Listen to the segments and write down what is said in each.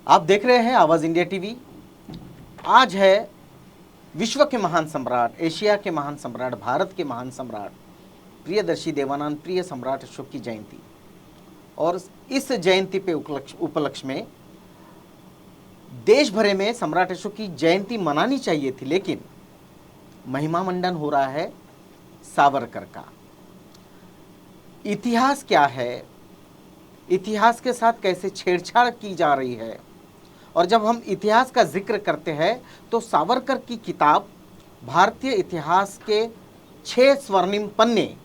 आप देख रहे हैं आवाज इंडिया टीवी। आज है विश्व के महान सम्राट, एशिया के महान सम्राट, भारत के महान सम्राट प्रियदर्शी देवानंद प्रिय सम्राट अशोक की जयंती। और इस जयंती पे उपलक्ष्य में देश भर में सम्राट अशोक की जयंती मनानी चाहिए थी, लेकिन महिमा मंडन हो रहा है सावरकर का। इतिहास क्या है, इतिहास के साथ कैसे छेड़छाड़ की जा रही है, और जब हम इतिहास का जिक्र करते हैं तो सावरकर की किताब भारतीय इतिहास के 6 स्वर्णिम पन्ने,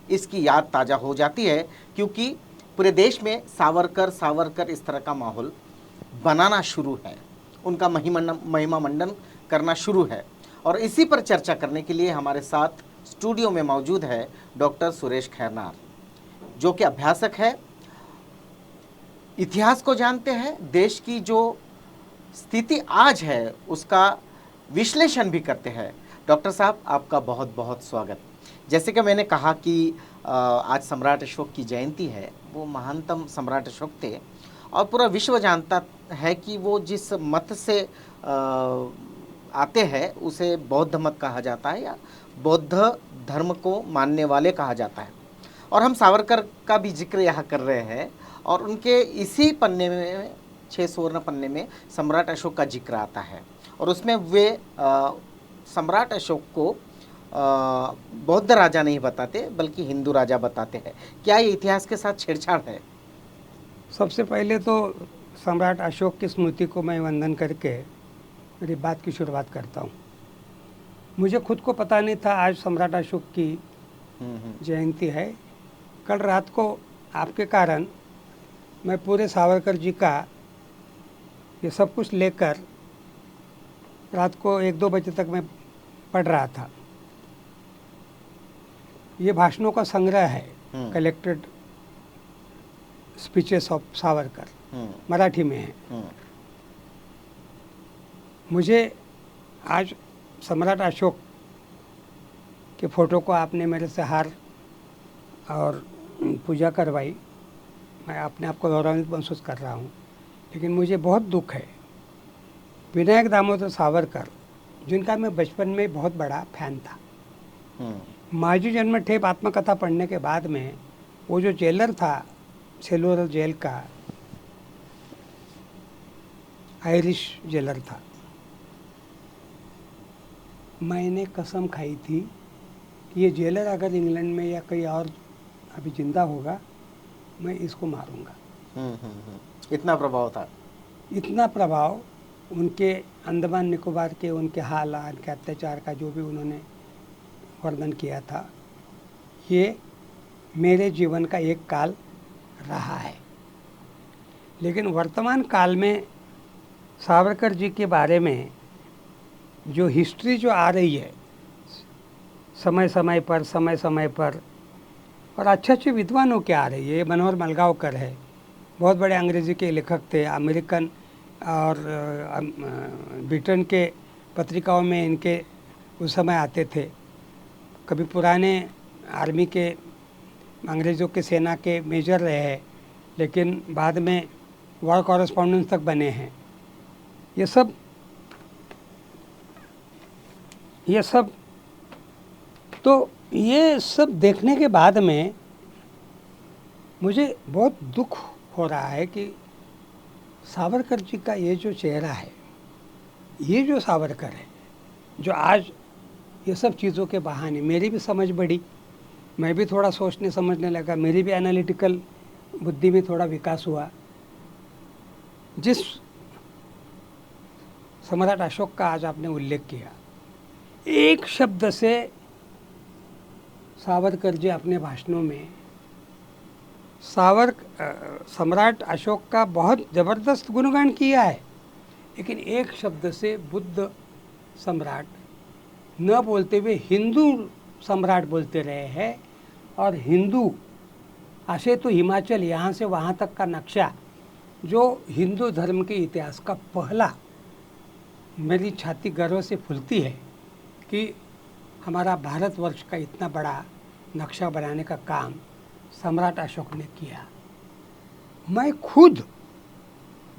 इसकी याद ताज़ा हो जाती है, क्योंकि पूरे देश में सावरकर सावरकर इस तरह का माहौल बनाना शुरू है, उनका महिमा मंडन करना शुरू है। और इसी पर चर्चा करने के लिए हमारे साथ स्टूडियो में मौजूद है डॉक्टर सुरेश खैरनार, जो कि अभ्यासक है, इतिहास को जानते हैं, देश की जो स्थिति आज है उसका विश्लेषण भी करते हैं। डॉक्टर साहब, आपका बहुत बहुत स्वागत। जैसे कि मैंने कहा कि आज सम्राट अशोक की जयंती है, वो महानतम सम्राट अशोक थे और पूरा विश्व जानता है कि वो जिस मत से आते हैं उसे बौद्ध मत कहा जाता है या बौद्ध धर्म को मानने वाले कहा जाता है। और हम सावरकर का भी जिक्र यहाँ कर रहे हैं और उनके इसी पन्ने में 6 स्वर्ण पन्ने में सम्राट अशोक का जिक्र आता है और उसमें वे सम्राट अशोक को बौद्ध राजा नहीं बताते बल्कि हिंदू राजा बताते हैं। क्या ये इतिहास के साथ छेड़छाड़ है? सबसे पहले तो सम्राट अशोक की स्मृति को मैं वंदन करके मेरी बात की शुरुआत करता हूँ। मुझे खुद को पता नहीं था आज सम्राट अशोक की जयंती है। कल रात को आपके कारण मैं पूरे सावरकर जी का ये सब कुछ लेकर रात को 1-2 बजे तक मैं पढ़ रहा था। ये भाषणों का संग्रह है, collected speeches of Savarkar, Marathi में है। मुझे आज सम्राट अशोक के फोटो को आपने मेरे से हार और पूजा करवाई, मैं अपने आप को गौरवान्वित महसूस कर रहा हूँ। लेकिन मुझे बहुत दुख है, विनायक दामोदर सावरकर जिनका मैं बचपन में बहुत बड़ा फैन था, माझी जन्म ठेप आत्मकथा पढ़ने के बाद में वो जो जेलर था सेलुलर जेल का, आयरिश जेलर था, मैंने कसम खाई थी कि ये जेलर अगर इंग्लैंड में या कहीं और अभी जिंदा होगा मैं इसको मारूंगा। इतना प्रभाव था। इतना प्रभाव उनके अंडमान निकोबार के उनके हालात के अत्याचार का जो भी उन्होंने वर्णन किया था, ये मेरे जीवन का एक काल रहा है। लेकिन वर्तमान काल में सावरकर जी के बारे में जो हिस्ट्री जो आ रही है समय समय पर और अच्छे अच्छे विद्वानों के आ रही है। मनोहर मलगांवकर है, बहुत बड़े अंग्रेजी के लेखक थे, अमेरिकन और ब्रिटेन के पत्रिकाओं में इनके उस समय आते थे। कभी पुराने आर्मी के अंग्रेज़ों के सेना के मेजर रहे हैं, लेकिन बाद में वॉर कॉरेस्पॉन्डेंट तक बने हैं। ये सब देखने के बाद में मुझे बहुत दुख हो रहा है कि सावरकर जी का ये जो चेहरा है, ये जो सावरकर है, जो आज ये सब चीज़ों के बहाने मेरी भी समझ बढ़ी, मैं भी थोड़ा सोचने समझने लगा, मेरी भी एनालिटिकल बुद्धि में थोड़ा विकास हुआ। जिस सम्राट अशोक का आज आपने उल्लेख किया, एक शब्द से सावरकर जी अपने भाषणों में सम्राट अशोक का बहुत ज़बरदस्त गुणगान किया है, लेकिन एक शब्द से बुद्ध सम्राट न बोलते हुए हिंदू सम्राट बोलते रहे हैं। और हिंदू ऐसे तो हिमाचल यहाँ से वहाँ तक का नक्शा जो हिंदू धर्म के इतिहास का पहला, मेरी छाती गर्व से फूलती है कि हमारा भारतवर्ष का इतना बड़ा नक्शा बनाने का काम सम्राट अशोक ने किया। मैं खुद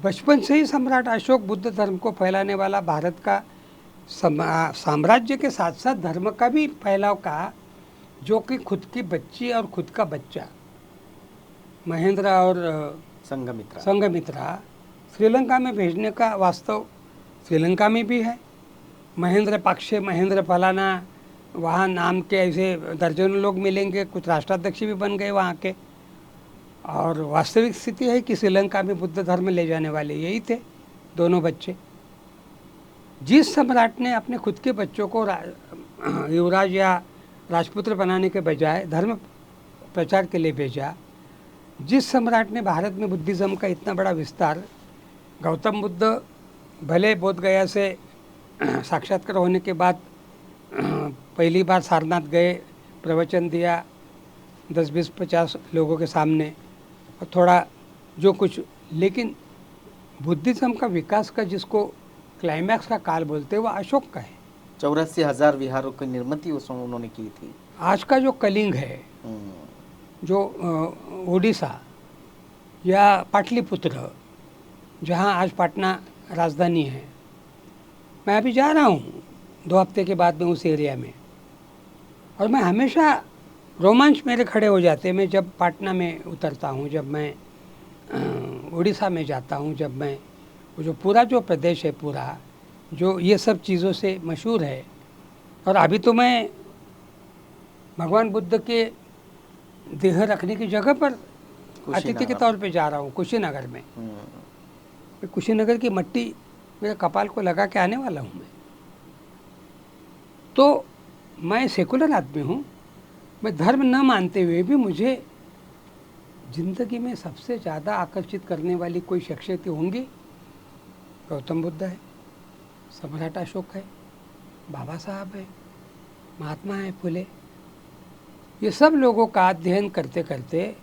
बचपन से ही सम्राट अशोक बुद्ध धर्म को फैलाने वाला भारत का साम्राज्य के साथ साथ धर्म का भी फैलाव का, जो कि खुद की बच्ची और खुद का बच्चा महेंद्र और संघमित्रा श्रीलंका में भेजने का वास्तव श्रीलंका में भी है। महेंद्र पक्षे, महेंद्र फलाना, वहाँ नाम के ऐसे दर्जनों लोग मिलेंगे, कुछ राष्ट्राध्यक्ष भी बन गए वहाँ के। और वास्तविक स्थिति है कि श्रीलंका में बुद्ध धर्म ले जाने वाले यही थे दोनों बच्चे। जिस सम्राट ने अपने खुद के बच्चों को युवराज या राजपुत्र बनाने के बजाय धर्म प्रचार के लिए भेजा, जिस सम्राट ने भारत में बुद्धिज़्म का इतना बड़ा विस्तार, गौतम बुद्ध भले बोध गया से साक्षात्कार होने के बाद पहली बार सारनाथ गए, प्रवचन दिया 10-20-50 लोगों के सामने और थोड़ा जो कुछ, लेकिन बुद्धिज़्म का विकास का जिसको क्लाइमैक्स का काल बोलते हैं वो अशोक का है। 84,000 विहारों की निर्मित उसमें उन्होंने की थी। आज का जो कलिंग है, जो ओडिशा या पाटलिपुत्र, जहाँ आज पटना राजधानी है, मैं अभी जा रहा हूँ 2 हफ्ते के बाद में उस एरिया में, और मैं हमेशा रोमांच मेरे खड़े हो जाते हैं। मैं जब पटना में उतरता हूँ, जब मैं उड़ीसा में जाता हूँ, जब मैं वो जो पूरा जो प्रदेश है, पूरा जो ये सब चीज़ों से मशहूर है। और अभी तो मैं भगवान बुद्ध के देह रखने की जगह पर अतिथि के तौर पे जा रहा हूँ, कुशीनगर में। कुशीनगर की मट्टी मेरे कपाल को लगा के आने वाला हूँ मैं। तो मैं सेकुलर आदमी हूँ, मैं धर्म न मानते हुए भी मुझे ज़िंदगी में सबसे ज़्यादा आकर्षित करने वाली कोई शख्सियत होंगी, गौतम बुद्ध है, सम्राट अशोक है, बाबा साहब है, महात्मा है, फुले। ये सब लोगों का अध्ययन करते करते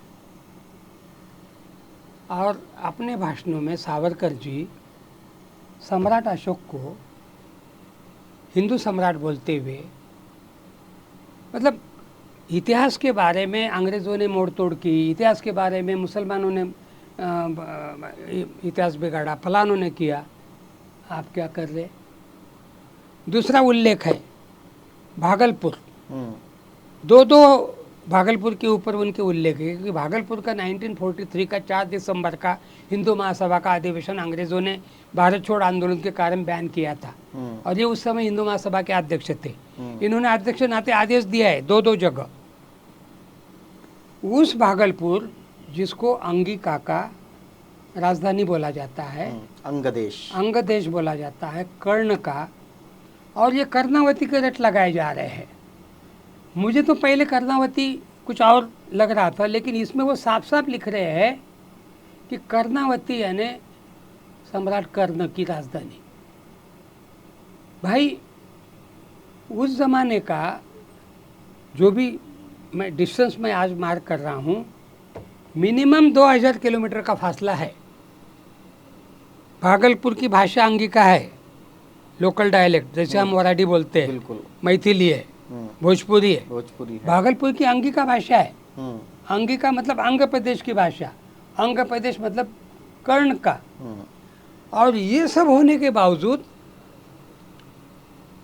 और अपने भाषणों में सावरकर जी सम्राट अशोक को हिंदू सम्राट बोलते हुए, मतलब इतिहास के बारे में अंग्रेज़ों ने मोड़ तोड़ की, इतिहास के बारे में मुसलमानों ने इतिहास बिगाड़ा, फलानों ने किया, आप क्या कर रहे। दूसरा उल्लेख है भागलपुर, दो भागलपुर के ऊपर उनके उल्लेख है, क्योंकि भागलपुर का 1943 का 4 दिसंबर का हिंदू महासभा का अधिवेशन अंग्रेज़ों ने भारत छोड़ आंदोलन के कारण बैन किया था, और ये उस समय हिंदू महासभा के अध्यक्ष थे। इन्होंने अध्यक्ष नाते आदेश दिया है 2-2 जगह। उस भागलपुर, जिसको अंगिका का राजधानी बोला जाता है, अंग देश बोला जाता है, कर्ण का, और ये कर्णावती के रट लगाए जा रहे हैं। मुझे तो पहले कर्णावती कुछ और लग रहा था, लेकिन इसमें वो साफ साफ लिख रहे हैं कि कर्णावती यानी सम्राट कर्ण की राजधानी। भाई उस ज़माने का जो भी मैं डिस्टेंस में आज मार्क कर रहा हूँ, मिनिमम 2000 किलोमीटर का फासला है। भागलपुर की भाषा अंगिका है, लोकल डायलेक्ट, जैसे हम वराडी बोलते हैं, बिल्कुल मैथिली है, भोजपुरी है, भागलपुर की अंगिका भाषा है। अंगिका मतलब अंग प्रदेश की भाषा, अंग प्रदेश मतलब कर्ण का। और ये सब होने के बावजूद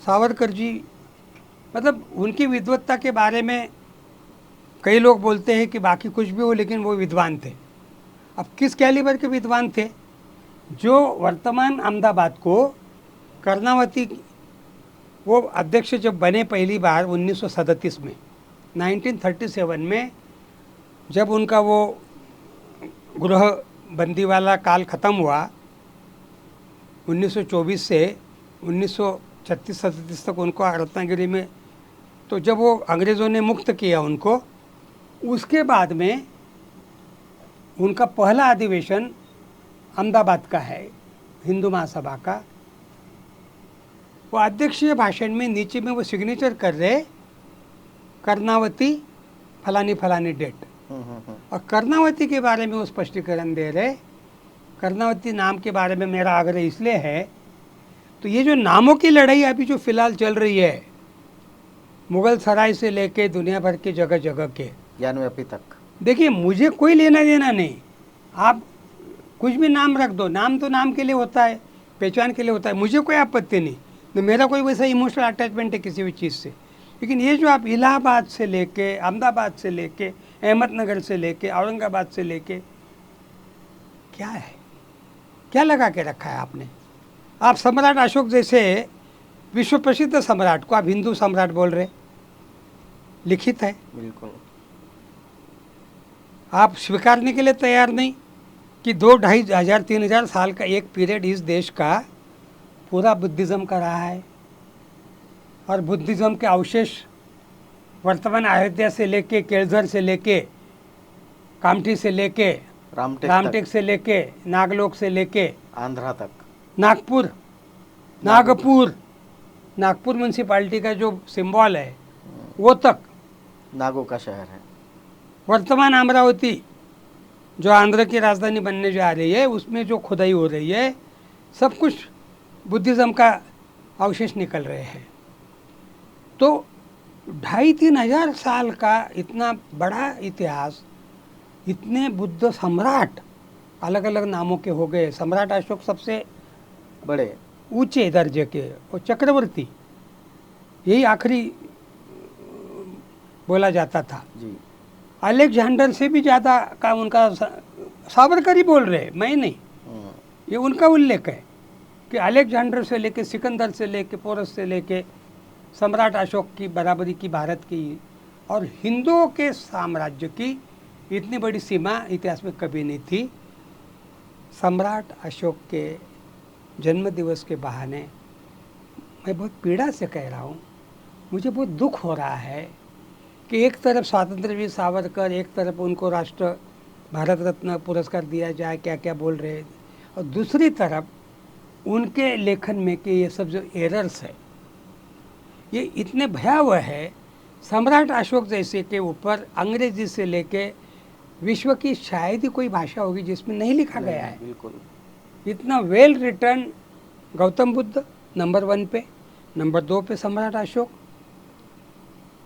सावरकर जी, मतलब उनकी विद्वत्ता के बारे में कई लोग बोलते हैं कि बाकी कुछ भी हो, लेकिन वो विद्वान थे। अब किस कैलिबर के विद्वान थे? जो वर्तमान अहमदाबाद को कर्णावती, वो अध्यक्ष जब बने पहली बार 1937 में, 1937 में जब उनका वो गृह बंदी वाला काल ख़त्म हुआ, 1924 से 1936-37 तक उनको रत्नागिरी में, तो जब वो अंग्रेज़ों ने मुक्त किया उनको, उसके बाद में उनका पहला अधिवेशन अहमदाबाद का है, हिंदू महासभा का। वो अध्यक्षीय भाषण में नीचे में वो सिग्नेचर कर रहे कर्णावती फलानी फलानी डेट, और कर्णावती के बारे में वो स्पष्टीकरण दे रहे। कर्णावती नाम के बारे में मेरा आग्रह इसलिए है, तो ये जो नामों की लड़ाई अभी जो फिलहाल चल रही है, मुगल सराय से लेके दुनिया भर के जगह जगह के ज्ञानव्यापी तक, देखिए मुझे कोई लेना देना नहीं। आप कुछ भी नाम रख दो, नाम तो नाम के लिए होता है, पहचान के लिए होता है, मुझे कोई आपत्ति नहीं, तो मेरा कोई वैसा इमोशनल अटैचमेंट है किसी भी चीज़ से। लेकिन ये जो आप इलाहाबाद से लेके, अहमदाबाद से लेके, अहमदनगर से लेके, औरंगाबाद से लेके, क्या है, क्या लगा के रखा है आपने? आप सम्राट अशोक जैसे विश्व प्रसिद्ध सम्राट को आप हिंदू सम्राट बोल रहे, लिखित है, बिल्कुल। आप स्वीकारने के लिए तैयार नहीं कि 2-2,500-3,000 साल का एक पीरियड इस देश का पूरा बुद्धिज़्म का रहा है, और बुद्धिज़्म के अवशेष वर्तमान अयोध्या से लेके, केलझर से लेके, कामठी से लेके, रामटेक से लेके, नागलोक से लेके, आंध्रा तक, नागपुर म्यूनसिपालिटी का जो सिंबल है वो तक, नागो का शहर है, वर्तमान अमरावती जो आंध्र की राजधानी बनने जा रही है उसमें जो खुदाई हो रही है, सब कुछ बुद्धिज़्म का अवशेष निकल रहे हैं। तो 2,500-3,000 साल का इतना बड़ा इतिहास, इतने बुद्ध सम्राट अलग अलग नामों के हो गए। सम्राट अशोक सबसे बड़े ऊंचे दर्जे के, और चक्रवर्ती यही आखिरी बोला जाता था। जी, अलेक्जेंडर से भी ज़्यादा का उनका सावरकर ही बोल रहे, मैं नहीं, ये उनका उल्लेख है कि अलेक्जेंडर से लेके, सिकंदर से लेके, पोरस से लेके सम्राट अशोक की बराबरी की भारत की और हिंदुओं के साम्राज्य की इतनी बड़ी सीमा इतिहास में कभी नहीं थी। सम्राट अशोक के जन्म दिवस के बहाने मैं बहुत पीड़ा से कह रहा हूँ, मुझे बहुत दुख हो रहा है कि एक तरफ स्वतंत्रवीर सावरकर, एक तरफ उनको राष्ट्र भारत रत्न पुरस्कार दिया जाए, क्या क्या बोल रहे, और दूसरी तरफ उनके लेखन में कि ये सब जो एरर्स है ये इतने भयावह है। सम्राट अशोक जैसे के ऊपर अंग्रेजी से लेके विश्व की शायद ही कोई भाषा होगी जिसमें नहीं लिखा गया है। बिल्कुल। इतना well return Gautam Buddha number 1 पे, नंबर 2 पे सम्राट अशोक।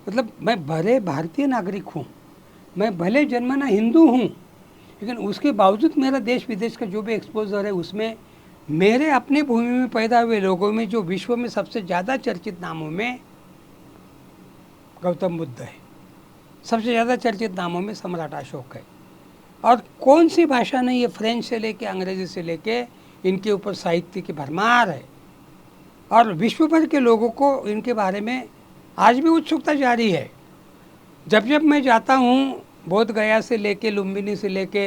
मतलब मैं भले भारतीय नागरिक हूँ, मैं भले जन्मना हिंदू हूँ, लेकिन उसके बावजूद मेरा देश विदेश का जो भी एक्सपोजर है उसमें मेरे अपनी भूमि में पैदा हुए लोगों में जो विश्व में सबसे ज़्यादा चर्चित नामों में गौतम बुद्ध है, सबसे ज़्यादा चर्चित नामों में सम्राट अशोक है। और कौन सी भाषा नहीं है, फ्रेंच से लेके अंग्रेजी से लेके इनके ऊपर साहित्य की भरमार है, और विश्व भर के लोगों को इनके बारे में आज भी उत्सुकता जारी है। जब जब मैं जाता हूँ, बोध गया से लेके, लुम्बिनी से लेके,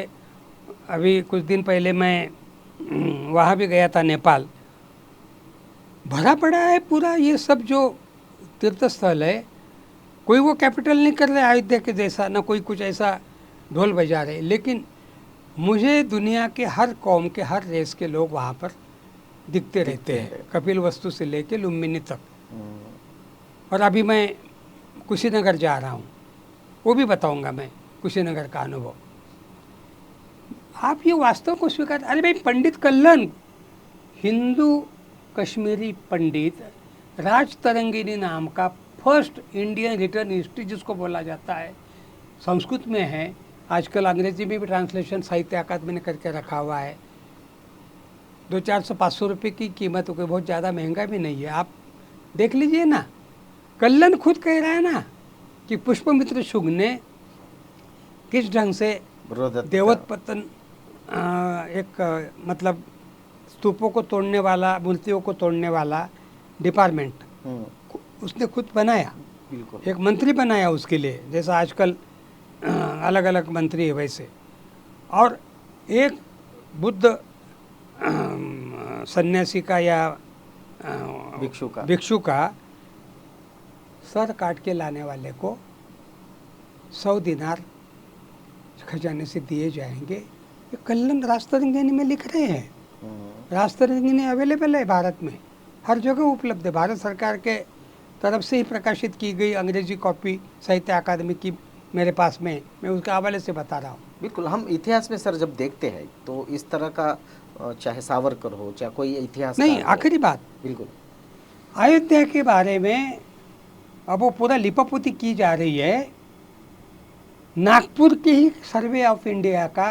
अभी कुछ दिन पहले मैं वहाँ भी गया था, नेपाल, भरा पड़ा है पूरा ये सब जो तीर्थ स्थल है। कोई वो कैपिटल नहीं कर रहे अयोध्या के जैसा, ना कोई कुछ ऐसा ढोल बजा रहे, लेकिन मुझे दुनिया के हर कौम के, हर रेस के लोग वहाँ पर दिखते रहते हैं, कपिल वस्तु से लेके लुम्बिनी तक। और अभी मैं कुशीनगर जा रहा हूँ, वो भी बताऊँगा मैं कुशीनगर का अनुभव। आप ये वास्तव को स्वीकार, अरे भाई पंडित कल्लन, हिंदू कश्मीरी पंडित, राज तरंगिनी नाम का फर्स्ट इंडियन रिटर्न हिस्ट्री जिसको बोला जाता है, संस्कृत में है, आजकल अंग्रेजी में भी ट्रांसलेशन साहित्य अकादमी ने करके रखा हुआ है। 200-400-500 रुपये की कीमत हो गई, बहुत ज़्यादा महंगा भी नहीं है, आप देख लीजिए ना। कल्लन खुद कह रहा है ना कि पुष्पमित्र शुंग ने किस ढंग से देवोत्पत्तन एक मतलब स्तूपों को तोड़ने वाला, मूर्तियों को तोड़ने वाला डिपार्टमेंट उसने खुद बनाया। बिल्कुल। एक मंत्री बनाया उसके लिए, जैसा आजकल अलग अलग मंत्री है वैसे। और एक बुद्ध सन्यासी का या भिक्षु का सर काट के लाने वाले को 100 दिनार खजाने से दिए जाएंगे। ये कल्लन राजतरंगिणी में लिख रहे हैं। राजतरंगिणी अवेलेबल है भारत में, हर जगह उपलब्ध है, भारत सरकार के तरफ से ही प्रकाशित की गई अंग्रेजी कॉपी साहित्य अकादमी की मेरे पास में, मैं उसके हवाले से बता रहा हूँ। बिल्कुल। हम इतिहास में सर जब देखते हैं तो इस तरह का, चाहे सावरकर हो, चाहे कोई इतिहास नहीं, आखिरी बात, बिल्कुल, अयोध्या के बारे में अब वो पूरा लिपापोती की जा रही है। नागपुर के ही सर्वे ऑफ इंडिया का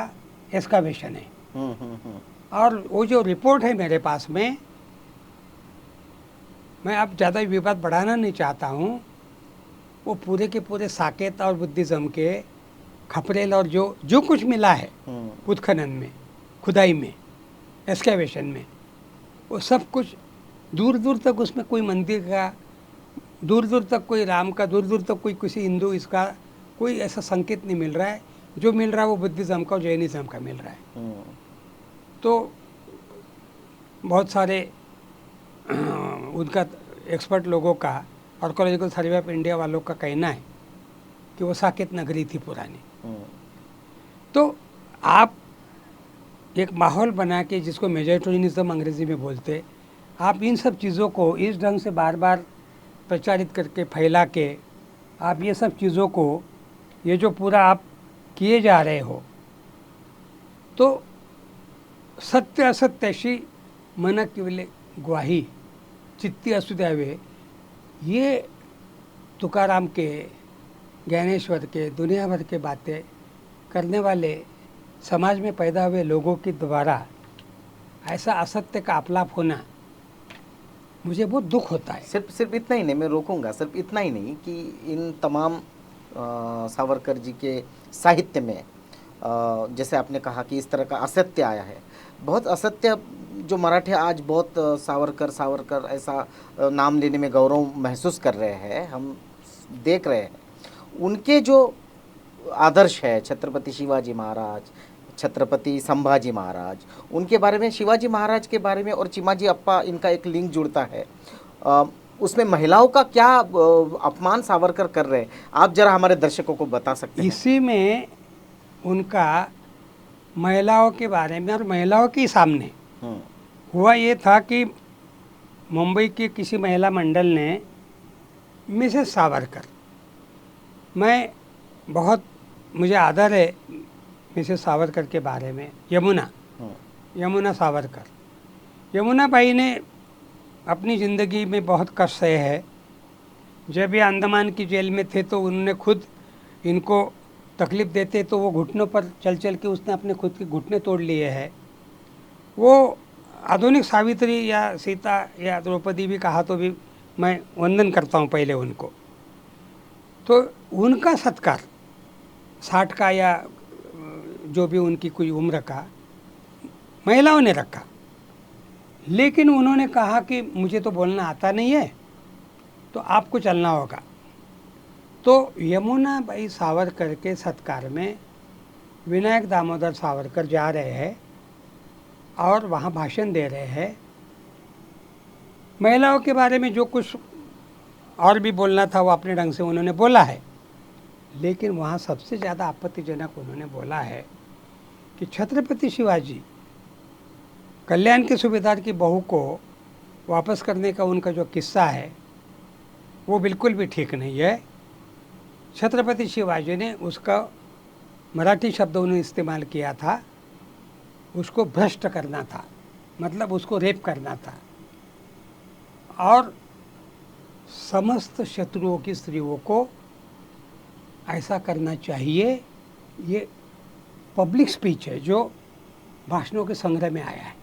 एक्सकावेशन है, और वो जो रिपोर्ट है मेरे पास में, मैं अब ज़्यादा विवाद बढ़ाना नहीं चाहता हूँ, वो पूरे के पूरे साकेत और बुद्धिज़्म के खपरेल और जो जो कुछ मिला है उत्खनन में, खुदाई में, एक्सकेवेशन में, वो सब कुछ दूर दूर तक उसमें कोई मंदिर का, दूर दूर तक कोई राम का, दूर दूर तक कोई किसी हिंदू इसका कोई ऐसा संकेत नहीं मिल रहा है। जो मिल रहा है वो बुद्धिज़्म का और जैनिज़्म का मिल रहा है। तो बहुत सारे उनका एक्सपर्ट लोगों का, आर्कोलॉजिकल सर्वे ऑफ इंडिया वालों का कहना है कि वो साकेत नगरी थी पुरानी। तो आप एक माहौल बना के, जिसको मेजोरिटेरियनिज्म अंग्रेजी में बोलते, आप इन सब चीज़ों को इस ढंग से बार बार प्रचारित करके, फैला के, आप ये सब चीज़ों को, ये जो पूरा आप किए जा रहे हो, तो सत्य असत्याशी मन केवले ग्वाही चित्ती असू द्यावे, ये तुकाराम के, ज्ञानेश्वर के, दुनिया भर के बातें करने वाले समाज में पैदा हुए लोगों के द्वारा ऐसा असत्य का अपलाप होना, मुझे बहुत दुख होता है। सिर्फ इतना ही नहीं, मैं रोकूंगा, सिर्फ इतना ही नहीं कि इन तमाम सावरकर जी के साहित्य में जैसे आपने कहा कि इस तरह का असत्य आया है, बहुत असत्य, जो मराठी आज बहुत सावरकर ऐसा नाम लेने में गौरव महसूस कर रहे हैं, हम देख रहे हैं। उनके जो आदर्श है, छत्रपति शिवाजी महाराज, छत्रपति संभाजी महाराज, उनके बारे में, शिवाजी महाराज के बारे में और चिमाजी अप्पा, इनका एक लिंक जुड़ता है। उसमें महिलाओं का क्या अपमान सावरकर कर रहे हैं, आप जरा हमारे दर्शकों को बता सकते हैं? इसी में उनका महिलाओं के बारे में और महिलाओं के सामने हुआ ये था कि मुंबई के किसी महिला मंडल ने मिसेस सावरकर, मैं बहुत, मुझे आदर है मिसेस सावरकर के बारे में, यमुना सावरकर, यमुना बाई ने अपनी ज़िंदगी में बहुत कष्ट सहे है। जब ये अंडमान की जेल में थे तो उन्होंने खुद इनको तकलीफ़ देते तो वो घुटनों पर चल चल के उसने अपने खुद के घुटने तोड़ लिए हैं। वो आधुनिक सावित्री या सीता या द्रौपदी भी कहा तो भी मैं वंदन करता हूँ पहले उनको। तो उनका सत्कार 60 का या जो भी उनकी कोई उम्र का महिलाओं ने रखा, लेकिन उन्होंने कहा कि मुझे तो बोलना आता नहीं है, तो आपको चलना होगा। तो यमुना बाई सावरकर के सत्कार में विनायक दामोदर सावरकर जा रहे हैं और वहाँ भाषण दे रहे हैं। महिलाओं के बारे में जो कुछ और भी बोलना था वो अपने ढंग से उन्होंने बोला है, लेकिन वहाँ सबसे ज़्यादा आपत्तिजनक उन्होंने बोला है कि छत्रपति शिवाजी कल्याण के सूबेदार की बहू को वापस करने का उनका जो किस्सा है वो बिल्कुल भी ठीक नहीं है। छत्रपति शिवाजी ने उसका मराठी शब्द उन्होंने इस्तेमाल किया था, उसको भ्रष्ट करना था, मतलब उसको रेप करना था, और समस्त शत्रुओं की स्त्रियों को ऐसा करना चाहिए। ये पब्लिक स्पीच है जो भाषणों के संग्रह में आया है।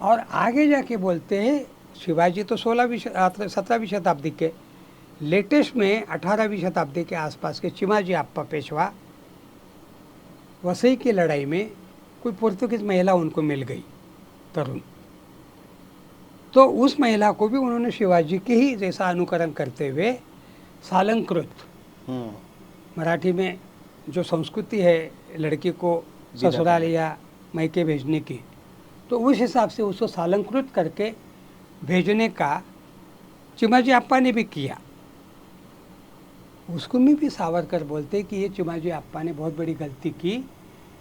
और आगे जाके बोलते हैं शिवाजी तो 17वीं शताब्दी के, लेटेस्ट में 18वीं शताब्दी के आसपास के चिमाजी अप्पा पेशवा, वसई की लड़ाई में कोई पुर्तगाली महिला उनको मिल गई तरुण, तो उस महिला को भी उन्होंने शिवाजी के ही जैसा अनुकरण करते हुए सालंकृत, मराठी में जो संस्कृति है लड़की को ससुराल या मायके भेजने की, तो उस हिसाब से उसको सालंकृत करके भेजने का चिमाजी अप्पा ने भी किया। उसको में भी सावरकर बोलते कि ये चिमाजी अप्पा ने बहुत बड़ी गलती की,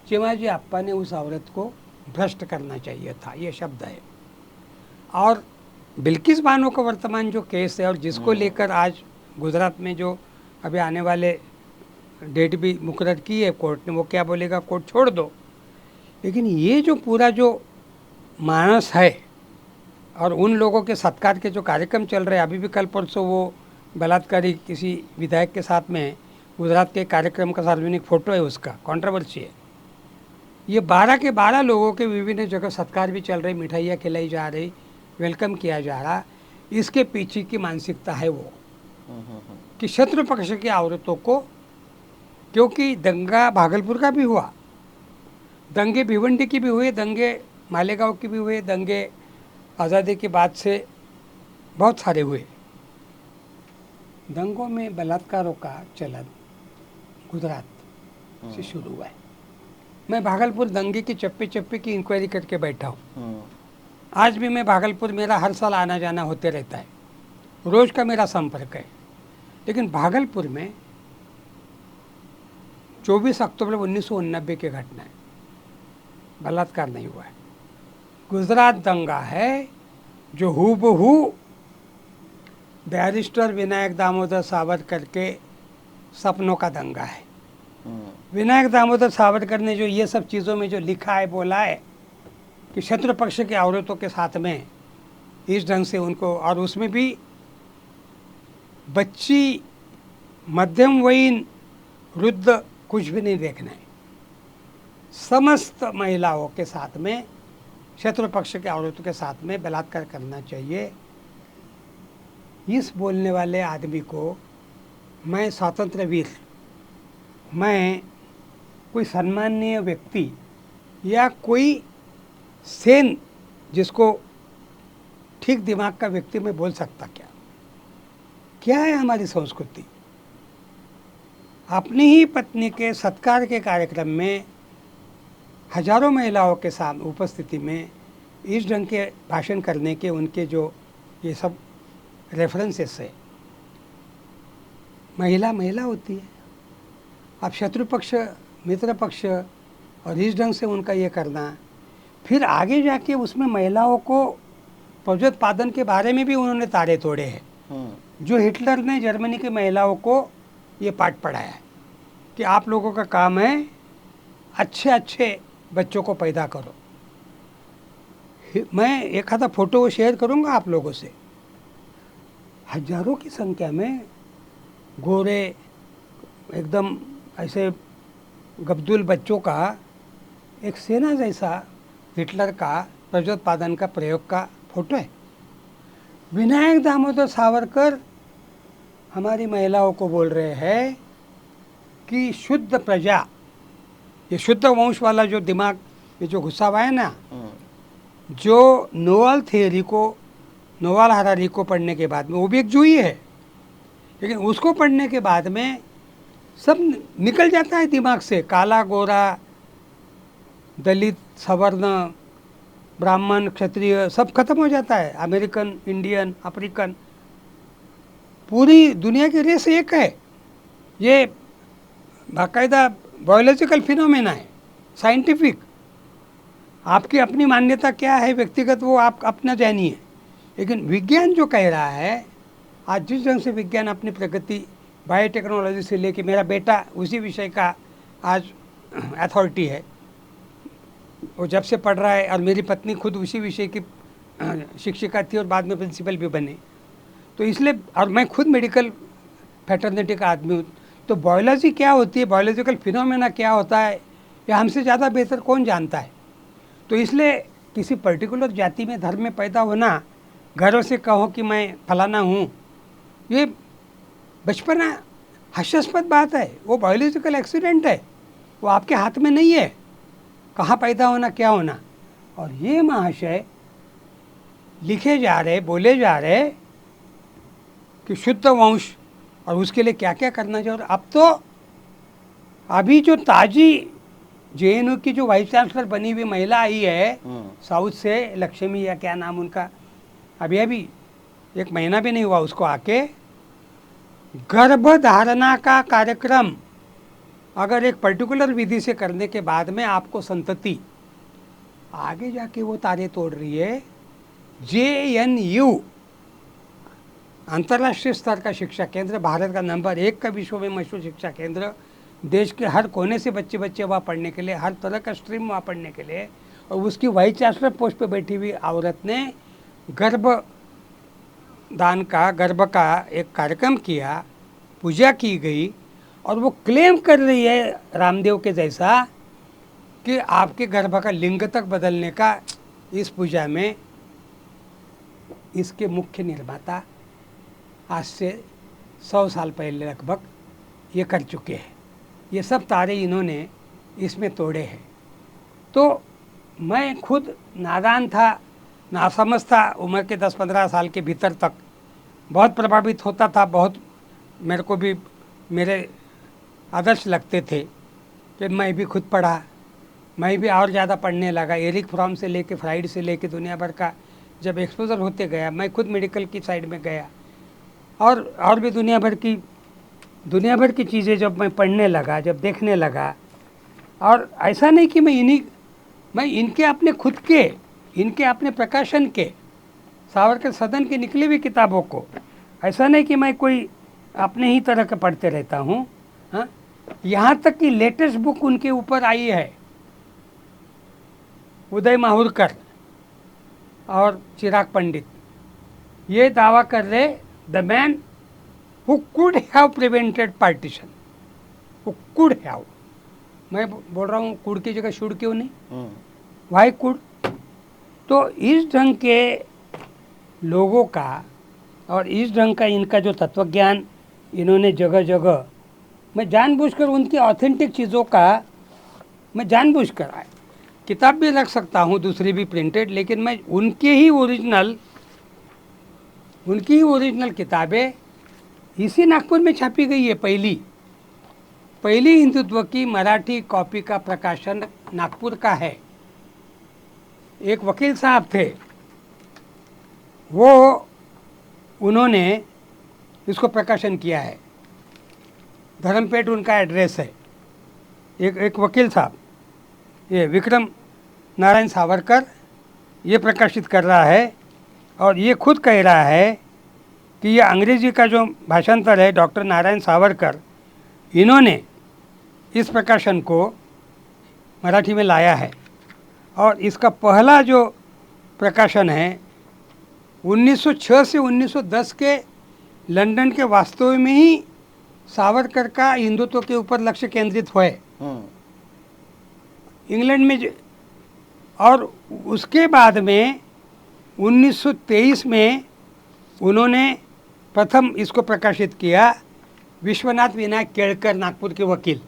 चिमाजी अप्पा ने उस औरत को भ्रष्ट करना चाहिए था, ये शब्द है। और बिल्किस बानो का वर्तमान जो केस है और जिसको लेकर आज गुजरात में जो अभी आने वाले डेट भी मुकर्रर की है कोर्ट ने, वो क्या बोलेगा कोर्ट छोड़ दो, लेकिन ये जो पूरा जो मानस है और उन लोगों के सत्कार के जो कार्यक्रम चल रहे हैं, अभी भी कल परसों वो बलात्कारी किसी विधायक के साथ में गुजरात के कार्यक्रम का सार्वजनिक फ़ोटो है, उसका कंट्रोवर्सी है। ये 12 के 12 लोगों के विभिन्न जगह सत्कार भी चल रही, मिठाइयाँ खिलाई जा रही, वेलकम किया जा रहा। इसके पीछे की मानसिकता है वो कि शत्रु पक्ष की औरतों को, क्योंकि दंगा भागलपुर का भी हुआ, दंगे भिवंडी की भी हुए, दंगे मालेगांव की भी हुए, दंगे आज़ादी के बाद से बहुत सारे हुए। दंगों में बलात्कारों का चलन गुजरात से शुरू हुआ है। मैं भागलपुर दंगे की चप्पे चप्पे की इंक्वायरी करके बैठा हूँ। आज भी मैं भागलपुर, मेरा हर साल आना जाना होते रहता है, रोज़ का मेरा संपर्क है। लेकिन भागलपुर में 24 अक्टूबर 1989 की घटना है, बलात्कार नहीं हुआ है। गुजरात दंगा है जो हूबहू बैरिस्टर विनायक दामोदर सावरकर के सपनों का दंगा है। विनायक दामोदर सावरकर ने जो ये सब चीज़ों में जो लिखा है, बोला है कि शत्रु पक्ष की औरतों के साथ में इस ढंग से उनको, और उसमें भी बच्ची, मध्यम वयीन, वृद्ध कुछ भी नहीं देखना है। समस्त महिलाओं के साथ में, शत्रु पक्ष के औरतों के साथ में बलात्कार करना चाहिए। इस बोलने वाले आदमी को मैं स्वतंत्र वीर, मैं कोई सम्माननीय व्यक्ति या कोई सेन जिसको ठीक दिमाग का व्यक्ति मैं बोल सकता क्या है हमारी संस्कृति? अपनी ही पत्नी के सत्कार के कार्यक्रम में हजारों महिलाओं के सामने उपस्थिति में इस ढंग के भाषण करने के, उनके जो ये सब रेफरेंसेस है, महिला महिला होती है। अब शत्रु पक्ष, मित्र पक्ष, और इस ढंग से उनका ये करना, फिर आगे जाके उसमें महिलाओं को प्रजोत्पादन के बारे में भी उन्होंने तारे तोड़े हैं। जो हिटलर ने जर्मनी की महिलाओं को ये पाठ पढ़ाया है कि आप लोगों का काम है अच्छे अच्छे बच्चों को पैदा करो। मैं एक आधा फोटो शेयर करूंगा आप लोगों से। हजारों की संख्या में गोरे, एकदम ऐसे गब्दुल बच्चों का एक सेना जैसा हिटलर का प्रजोत्पादन का प्रयोग का फोटो है। विनायक दामोदर सावरकर हमारी महिलाओं को बोल रहे हैं कि शुद्ध प्रजा, ये शुद्ध वंश वाला जो दिमाग ये जो घुसा हुआ है ना, जो नोवाल थियरी को, नोवाल हरारी को पढ़ने के बाद में, वो भी एक जूही है, लेकिन उसको पढ़ने के बाद में सब निकल जाता है दिमाग से। काला गोरा, दलित, सवर्ण, ब्राह्मण, क्षत्रिय सब खत्म हो जाता है। अमेरिकन, इंडियन, अफ्रीकन, पूरी दुनिया की रेस एक है। ये बाकायदा बायोलॉजिकल फिनोमेना है, साइंटिफिक। आपकी अपनी मान्यता क्या है व्यक्तिगत, वो आप अपना जानिए, लेकिन विज्ञान जो कह रहा है, आज जिस ढंग से विज्ञान अपनी प्रगति बायोटेक्नोलॉजी से लेके, मेरा बेटा उसी विषय का आज अथॉरिटी है, वो जब से पढ़ रहा है, और मेरी पत्नी खुद उसी विषय की शिक्षिका थी और बाद में प्रिंसिपल भी बने, तो इसलिए, और मैं खुद मेडिकल फैटर्निटी का आदमी हूँ, तो बायोलॉजी क्या होती है, बायोलॉजिकल फिनोमेना क्या होता है, ये हमसे ज़्यादा बेहतर कौन जानता है। तो इसलिए किसी पर्टिकुलर जाति में, धर्म में पैदा होना, घरों से कहो कि मैं फलाना हूँ, ये बचपना हास्यास्पद बात है। वो बायोलॉजिकल एक्सीडेंट है, वो आपके हाथ में नहीं है कहाँ पैदा होना, क्या होना। और ये महाशय लिखे जा रहे, बोले जा रहे कि शुद्ध वंश, और उसके लिए क्या क्या करना चाहिए। और अब तो अभी जो ताजी जेएनयू की जो वाइस चांसलर बनी हुई महिला आई है साउथ से, लक्ष्मी या क्या नाम उनका, अभी अभी 1 महीना भी नहीं हुआ उसको आके, गर्भधारणा का कार्यक्रम अगर एक पर्टिकुलर विधि से करने के बाद में आपको संतति, आगे जाके वो तारे तोड़ रही है। जेएनयू अंतर्राष्ट्रीय स्तर का शिक्षा केंद्र, भारत का नंबर 1 का विश्व में मशहूर शिक्षा केंद्र, देश के हर कोने से बच्चे वहाँ पढ़ने के लिए, हर तरह का स्ट्रीम वहाँ पढ़ने के लिए, और उसकी वाइस चांसलर पोस्ट पे बैठी हुई औरत ने गर्भ का एक कार्यक्रम किया, पूजा की गई, और वो क्लेम कर रही है रामदेव के जैसा कि आपके गर्भ का लिंग तक बदलने का इस पूजा में इसके मुख्य निर्माता आज से 100 साल पहले लगभग ये कर चुके हैं। ये सब तारे इन्होंने इसमें तोड़े हैं। तो मैं खुद नादान था, नासमझ था, उम्र के 10-15 साल के भीतर तक बहुत प्रभावित होता था। बहुत मेरे को भी मेरे आदर्श लगते थे कि मैं भी खुद पढ़ा, मैं भी और ज़्यादा पढ़ने लगा। एरिक फ्रॉम से लेके फ्राइड से लेके दुनिया भर का जब एक्सपोजर होते गया, मैं खुद मेडिकल की साइड में गया और भी दुनिया भर की चीज़ें जब मैं पढ़ने लगा, जब देखने लगा। और ऐसा नहीं कि मैं इनके अपने खुद के, इनके अपने प्रकाशन के, सावरकर सदन के निकली हुई किताबों को, ऐसा नहीं कि मैं कोई अपने ही तरह के पढ़ते रहता हूँ। हाँ, यहाँ तक कि लेटेस्ट बुक उनके ऊपर आई है, उदय माहुरकर और चिराग पंडित, ये दावा कर रहे the man who could have prevented partition, who could have, मैं बोल रहा हूँ कुड की जगह शुड क्यों नहीं, वाई कुड। तो इस ढंग के लोगों का और इस ढंग का इनका जो तत्वज्ञान इन्होंने जगह जगह, मैं जानबूझकर उनकी ऑथेंटिक चीज़ों का मैं जानबूझकर किताब भी रख सकता हूँ, दूसरी भी प्रिंटेड, लेकिन मैं उनकी ही ओरिजिनल किताबें इसी नागपुर में छापी गई है। पहली हिंदुत्व की मराठी कॉपी का प्रकाशन नागपुर का है। एक वकील साहब थे, उन्होंने इसको प्रकाशन किया है। धर्मपेट उनका एड्रेस है। एक वकील साहब, ये विक्रम नारायण सावरकर, ये प्रकाशित कर रहा है। और ये खुद कह रहा है कि ये अंग्रेजी का जो भाषांतर है डॉक्टर नारायण सावरकर, इन्होंने इस प्रकाशन को मराठी में लाया है। और इसका पहला जो प्रकाशन है 1906 से 1910 के लंदन के वास्तव में ही सावरकर का हिंदुत्व के ऊपर लक्ष्य केंद्रित हुए इंग्लैंड में। और उसके बाद में 1923 में उन्होंने प्रथम इसको प्रकाशित किया, विश्वनाथ विनायक केळकर, नागपुर के वकील।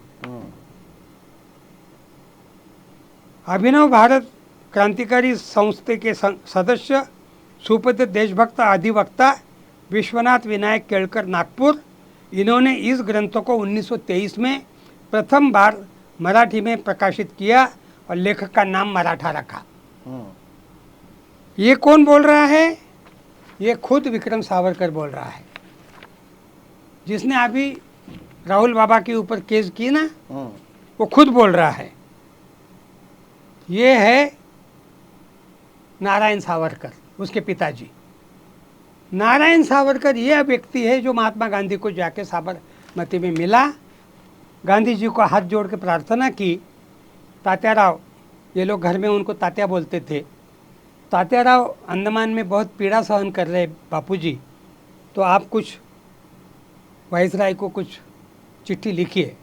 अभिनव भारत क्रांतिकारी संस्थे के सदस्य, सुप्रसिद्ध देशभक्त अधिवक्ता विश्वनाथ विनायक केळकर, नागपुर, इन्होंने इस ग्रंथ को 1923 में प्रथम बार मराठी में प्रकाशित किया और लेखक का नाम मराठा रखा। ये कौन बोल रहा है? ये खुद विक्रम सावरकर बोल रहा है, जिसने अभी राहुल बाबा के ऊपर केस की ना, वो खुद बोल रहा है। ये है नारायण सावरकर, उसके पिताजी। नारायण सावरकर ये व्यक्ति है जो महात्मा गांधी को जाके साबरमती में मिला, गांधी जी को हाथ जोड़ के प्रार्थना की। तात्याराव, ये लोग घर में उनको तात्या बोलते थे, तात्याराव अंडमान में बहुत पीड़ा सहन कर रहे बापूजी, तो आप कुछ वाइसराय को कुछ चिट्ठी लिखिए।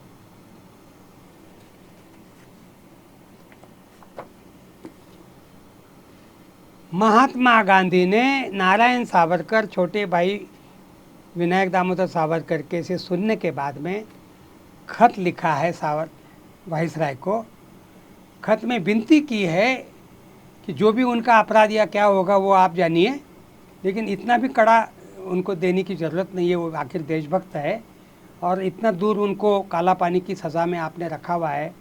महात्मा गांधी ने नारायण सावरकर, छोटे भाई विनायक दामोदर सावरकर के से सुनने के बाद में खत लिखा है वाइसराय को। खत में विनती की है कि जो भी उनका अपराध या क्या होगा वो आप जानिए, लेकिन इतना भी कड़ा उनको देने की ज़रूरत नहीं है, वो आखिर देशभक्त है। और इतना दूर उनको काला पानी की सज़ा में आपने रखा हुआ है,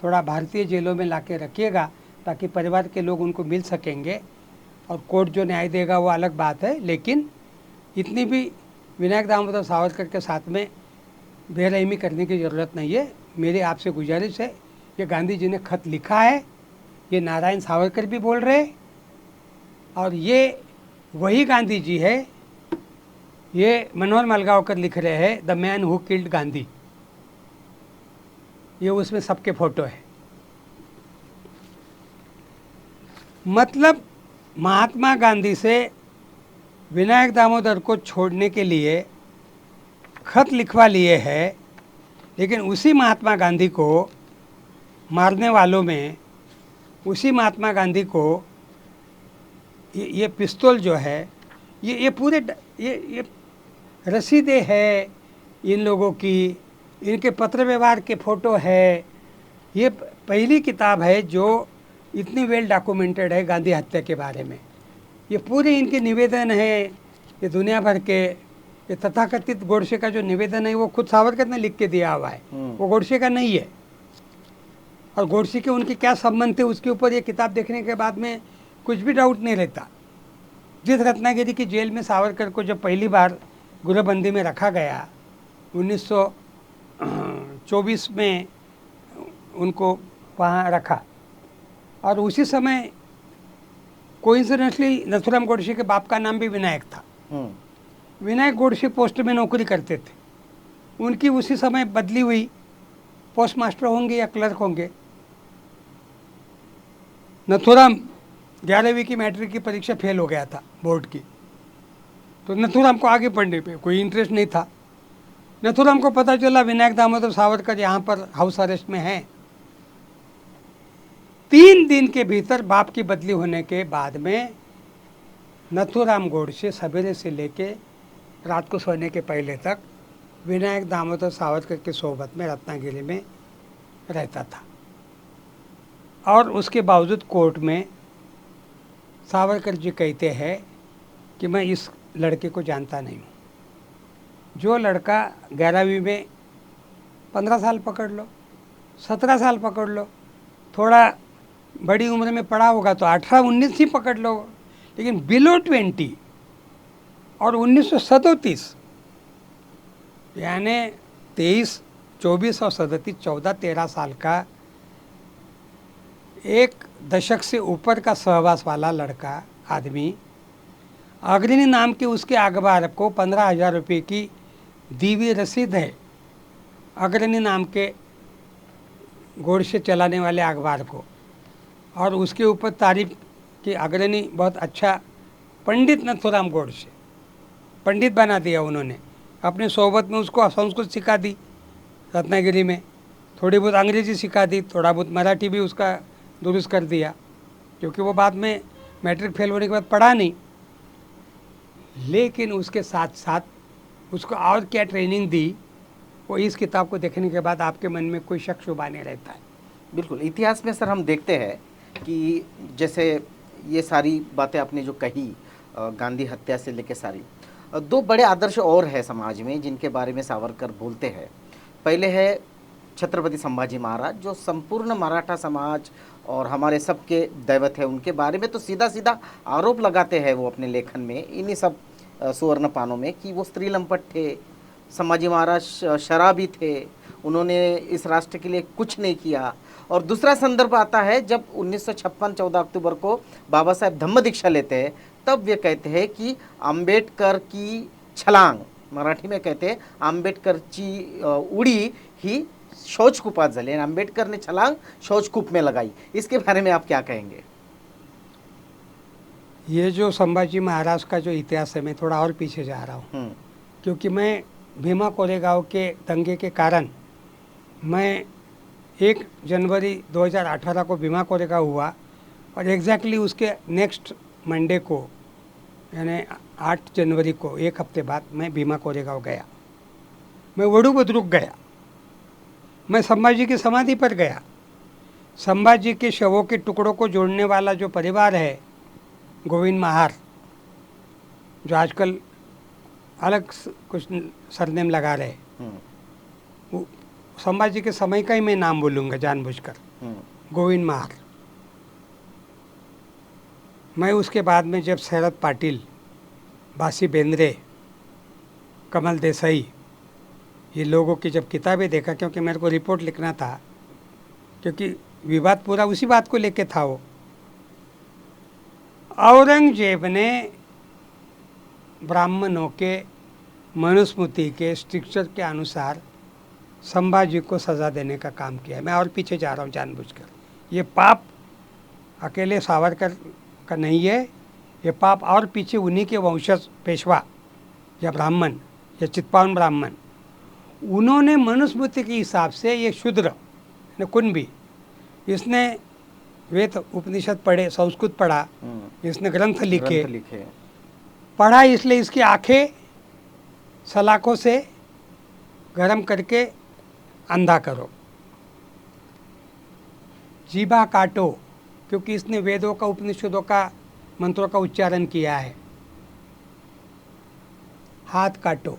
थोड़ा भारतीय जेलों में लाके रखिएगा ताकि परिवार के लोग उनको मिल सकेंगे। और कोर्ट जो न्याय देगा वो अलग बात है, लेकिन इतनी भी विनायक दामोदर सावरकर के साथ में बेरहमी करने की ज़रूरत नहीं है। मेरी आपसे गुजारिश है, ये गांधी जी ने खत लिखा है, ये नारायण सावरकर भी बोल रहे, और ये वही गांधी जी है, ये मनोहर मलगांवकर लिख रहे हैं the man who killed Gandhi. ये उसमें सबके फोटो है। मतलब महात्मा गांधी से विनायक दामोदर को छोड़ने के लिए खत लिखवा लिए है, लेकिन उसी महात्मा गांधी को मारने वालों में उसी महात्मा गांधी को ये पिस्तौल जो है, ये पूरे ये रसीदें है इन लोगों की, इनके पत्र व्यवहार के फ़ोटो है। ये पहली किताब है जो इतनी वेल डॉक्यूमेंटेड है गांधी हत्या के बारे में। ये पूरे इनके निवेदन है, ये दुनिया भर के, ये तथाकथित गोडसे का जो निवेदन है वो खुद सावरकर ने लिख के दिया हुआ है, वो गोडसे का नहीं है। और गोडसे के उनके क्या संबंध थे उसके ऊपर ये किताब देखने के बाद में कुछ भी डाउट नहीं रहता। जिस रत्नागिरी की जेल में सावरकर को जब पहली बार गृहबंदी में रखा गया 1924 में उनको वहाँ रखा, और उसी समय कोइंसिडेंटली नथुराम गोडसे के बाप का नाम भी विनायक था। विनायक गोडसे पोस्ट में नौकरी करते थे, उनकी उसी समय बदली हुई, पोस्ट मास्टर होंगे या क्लर्क होंगे। नथुराम 11वीं की मैट्रिक की परीक्षा फेल हो गया था बोर्ड की, तो नथुराम को आगे पढ़ने पे कोई इंटरेस्ट नहीं था। नथुराम को पता चला विनायक दामोदर सावरकर यहाँ पर हाउस अरेस्ट में हैं। 3 दिन के भीतर बाप की बदली होने के बाद में नथुराम गोडसे सवेरे से लेके रात को सोने के पहले तक विनायक दामोदर सावरकर की सोबत में रत्नागिरी में रहता था। और उसके बावजूद कोर्ट में सावरकर जी कहते हैं कि मैं इस लड़के को जानता नहीं हूँ। जो लड़का 11वीं में 15 साल पकड़ लो, 17 साल पकड़ लो, थोड़ा बड़ी उम्र में पढ़ा होगा तो 18-19 ही पकड़ लो, लेकिन बिलो 20 और 1937 यानी 23, 24 और 37, 14-13 साल का एक दशक से ऊपर का सहवास वाला लड़का आदमी, अग्रणी नाम के उसके अखबार को 15,000 रुपये की दी हुई रसीद है। अग्रणी नाम के गोडसे चलाने वाले अखबार को, और उसके ऊपर तारीफ कि अग्रणी बहुत अच्छा पंडित नथुराम गोडसे, पंडित बना दिया उन्होंने। अपने सोबत में उसको संस्कृत सिखा दी, रत्नागिरी में थोड़ी बहुत अंग्रेजी सिखा दी, थोड़ा बहुत मराठी भी उसका दुरुस्त कर दिया, क्योंकि वो बाद में मैट्रिक फेल होने के बाद पढ़ा नहीं। लेकिन उसके साथ साथ उसको और क्या ट्रेनिंग दी, वो इस किताब को देखने के बाद आपके मन में कोई शक शुबा नहीं रहता है। बिल्कुल, इतिहास में सर हम देखते हैं कि जैसे ये सारी बातें आपने जो कही गांधी हत्या से लेकर सारी, 2 बड़े आदर्श और है समाज में जिनके बारे में सावरकर बोलते हैं। पहले है छत्रपति संभाजी महाराज, जो संपूर्ण मराठा समाज और हमारे सबके दैवत है। उनके बारे में तो सीधा सीधा आरोप लगाते हैं वो अपने लेखन में, इन्हीं सब सुवर्ण पानों में, कि वो स्त्री लंपट थे, संभाजी महाराज शराबी थे, उन्होंने इस राष्ट्र के लिए कुछ नहीं किया। और दूसरा संदर्भ आता है जब 1956 14 अक्टूबर को बाबा साहेब धम्म दीक्षा लेते हैं, तब वे कहते हैं कि अंबेडकर की छलांग, मराठी में कहते हैं आंबेडकरची उडी ही शौचकूपात झाली, अंबेडकर ने छलांग शौचकूप में लगाई। इसके बारे में आप क्या कहेंगे? ये जो संभाजी महाराज का जो इतिहास है, मैं थोड़ा और पीछे जा रहा हूँ, क्योंकि मैं भीमा कोरेगांव के दंगे के कारण मैं 1 जनवरी 2018 को भीमा कोरेगांव हुआ, और एग्जैक्टली उसके नेक्स्ट मंडे को यानी 8 जनवरी को 1 हफ्ते बाद मैं भीमा कोरेगांव गया। मैं वडूबुद्रुक गया, मैं संभाजी की समाधि पर गया। संभाजी के शवों के टुकड़ों को जोड़ने वाला जो परिवार है, गोविंद महार, जो आजकल अलग कुछ सरनेम लगा रहे, वो संभाजी के समय का ही मैं नाम बोलूँगा जानबूझकर, गोविंद महार। मैं उसके बाद में जब शरद पाटिल, बासी बेंद्रे, कमल देसाई, ये लोगों की जब किताबें देखा, क्योंकि मेरे को रिपोर्ट लिखना था, क्योंकि विवाद पूरा उसी बात को लेके था। वो औरंगजेब ने ब्राह्मणों के मनुस्मृति के स्ट्रक्चर के अनुसार संभाजी को सज़ा देने का काम किया। मैं और पीछे जा रहा हूँ जानबूझकर। ये पाप अकेले सावरकर का नहीं है, ये पाप और पीछे उन्हीं के वंशज पेशवा या ब्राह्मण या चित्पावन ब्राह्मण, उन्होंने मनुस्मृति के हिसाब से ये शूद्र कुंभी इसने वेद उपनिषद पढ़े, संस्कृत पढ़ा, इसने ग्रंथ लिखे, पढ़ा, इसलिए इसकी आंखें सलाखों से गर्म करके अंधा करो, जीभा काटो, क्योंकि इसने वेदों का, उपनिषदों का, मंत्रों का उच्चारण किया है, हाथ काटो।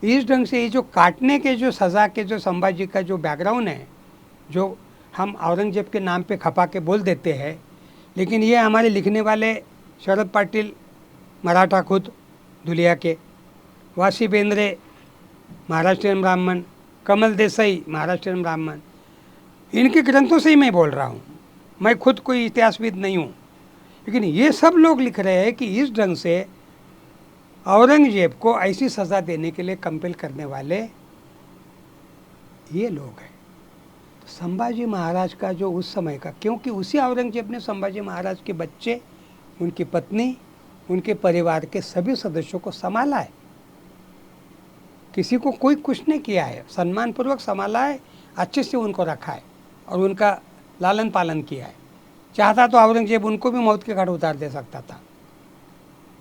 इस ढंग से ये जो काटने के जो सज़ा के जो संभाजी का जो बैकग्राउंड है, जो हम औरंगजेब के नाम पे खपा के बोल देते हैं, लेकिन ये हमारे लिखने वाले शरद पाटिल मराठा खुद धुलिया के, वासी बेंद्रे महाराष्ट्रियन ब्राह्मण, कमल देसाई महाराष्ट्रियन ब्राह्मण, इनके ग्रंथों से ही मैं बोल रहा हूँ। मैं खुद कोई इतिहासविद नहीं हूँ, लेकिन ये सब लोग लिख रहे हैं कि इस ढंग से औरंगजेब को ऐसी सज़ा देने के लिए कंपेल करने वाले ये लोग हैं। तो संभाजी महाराज का जो उस समय का, क्योंकि उसी औरंगजेब ने संभाजी महाराज के बच्चे, उनकी पत्नी, उनके परिवार के सभी सदस्यों को संभाला है, किसी को कोई कुछ नहीं किया है, सम्मानपूर्वक संभाला है, अच्छे से उनको रखा है और उनका लालन पालन किया है। चाहता तो औरंगजेब उनको भी मौत के घाट उतार दे सकता था।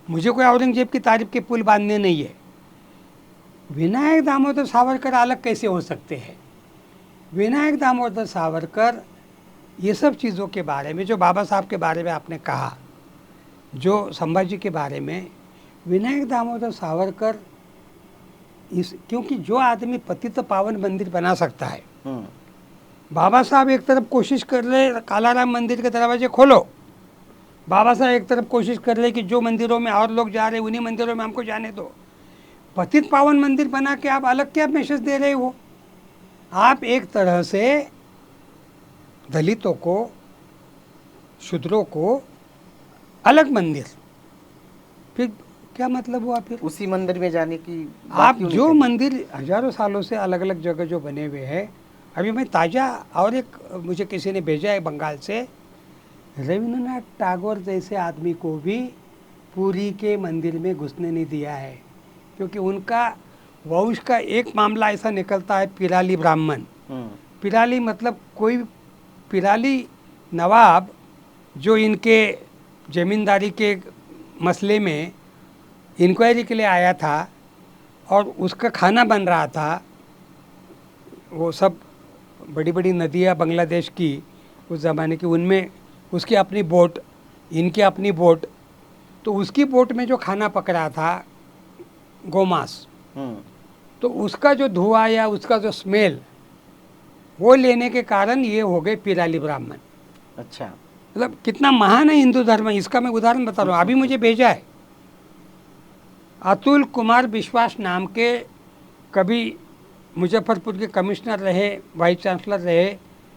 मुझे कोई औरंगजेब की तारीफ के पुल बांधने नहीं है। विनायक दामोदर सावरकर अलग कैसे हो सकते हैं? विनायक दामोदर सावरकर ये सब चीज़ों के बारे में, जो बाबा साहब के बारे में आपने कहा, जो संभाजी के बारे में, विनायक दामोदर सावरकर इस, क्योंकि जो आदमी पतित पावन मंदिर बना सकता है, बाबा साहब एक तरफ कोशिश कर रहे कालाराम मंदिर के दरवाजे खोलो, बाबा साहब एक तरफ कोशिश कर रहे कि जो मंदिरों में और लोग जा रहे हैं उन्हीं मंदिरों में हमको जाने दो। पतित पावन मंदिर बना के आप अलग क्या मैसेज दे रहे हो? आप एक तरह से दलितों को, शूद्रों को अलग मंदिर, फिर क्या मतलब हुआ? फिर उसी मंदिर में जाने की आप जो मंदिर हजारों सालों से अलग अलग जगह जो बने हुए हैं, अभी मैं ताज़ा और एक मुझे किसी ने भेजा है बंगाल से, रविंद्रनाथ टैगोर जैसे आदमी को भी पुरी के मंदिर में घुसने नहीं दिया है, क्योंकि उनका वंश का एक मामला ऐसा निकलता है, पिराली ब्राह्मण। पिराली मतलब कोई पिराली नवाब जो इनके ज़मींदारी के मसले में इंक्वायरी के लिए आया था और उसका खाना बन रहा था, वो सब बड़ी बड़ी नदियाँ बांग्लादेश की उस ज़माने की, उनमें उसकी अपनी बोट, इनकी अपनी बोट, तो उसकी बोट में जो खाना पक रहा था गोमांस, तो उसका जो धुआं या उसका जो स्मेल, वो लेने के कारण ये हो गए पिराली ब्राह्मण। अच्छा, मतलब कितना महान है हिंदू धर्म, इसका मैं उदाहरण बता रहा हूँ। अभी मुझे भेजा है, अतुल कुमार विश्वास नाम के, कभी मुजफ्फरपुर के कमिश्नर रहे, वाइस चांसलर रहे,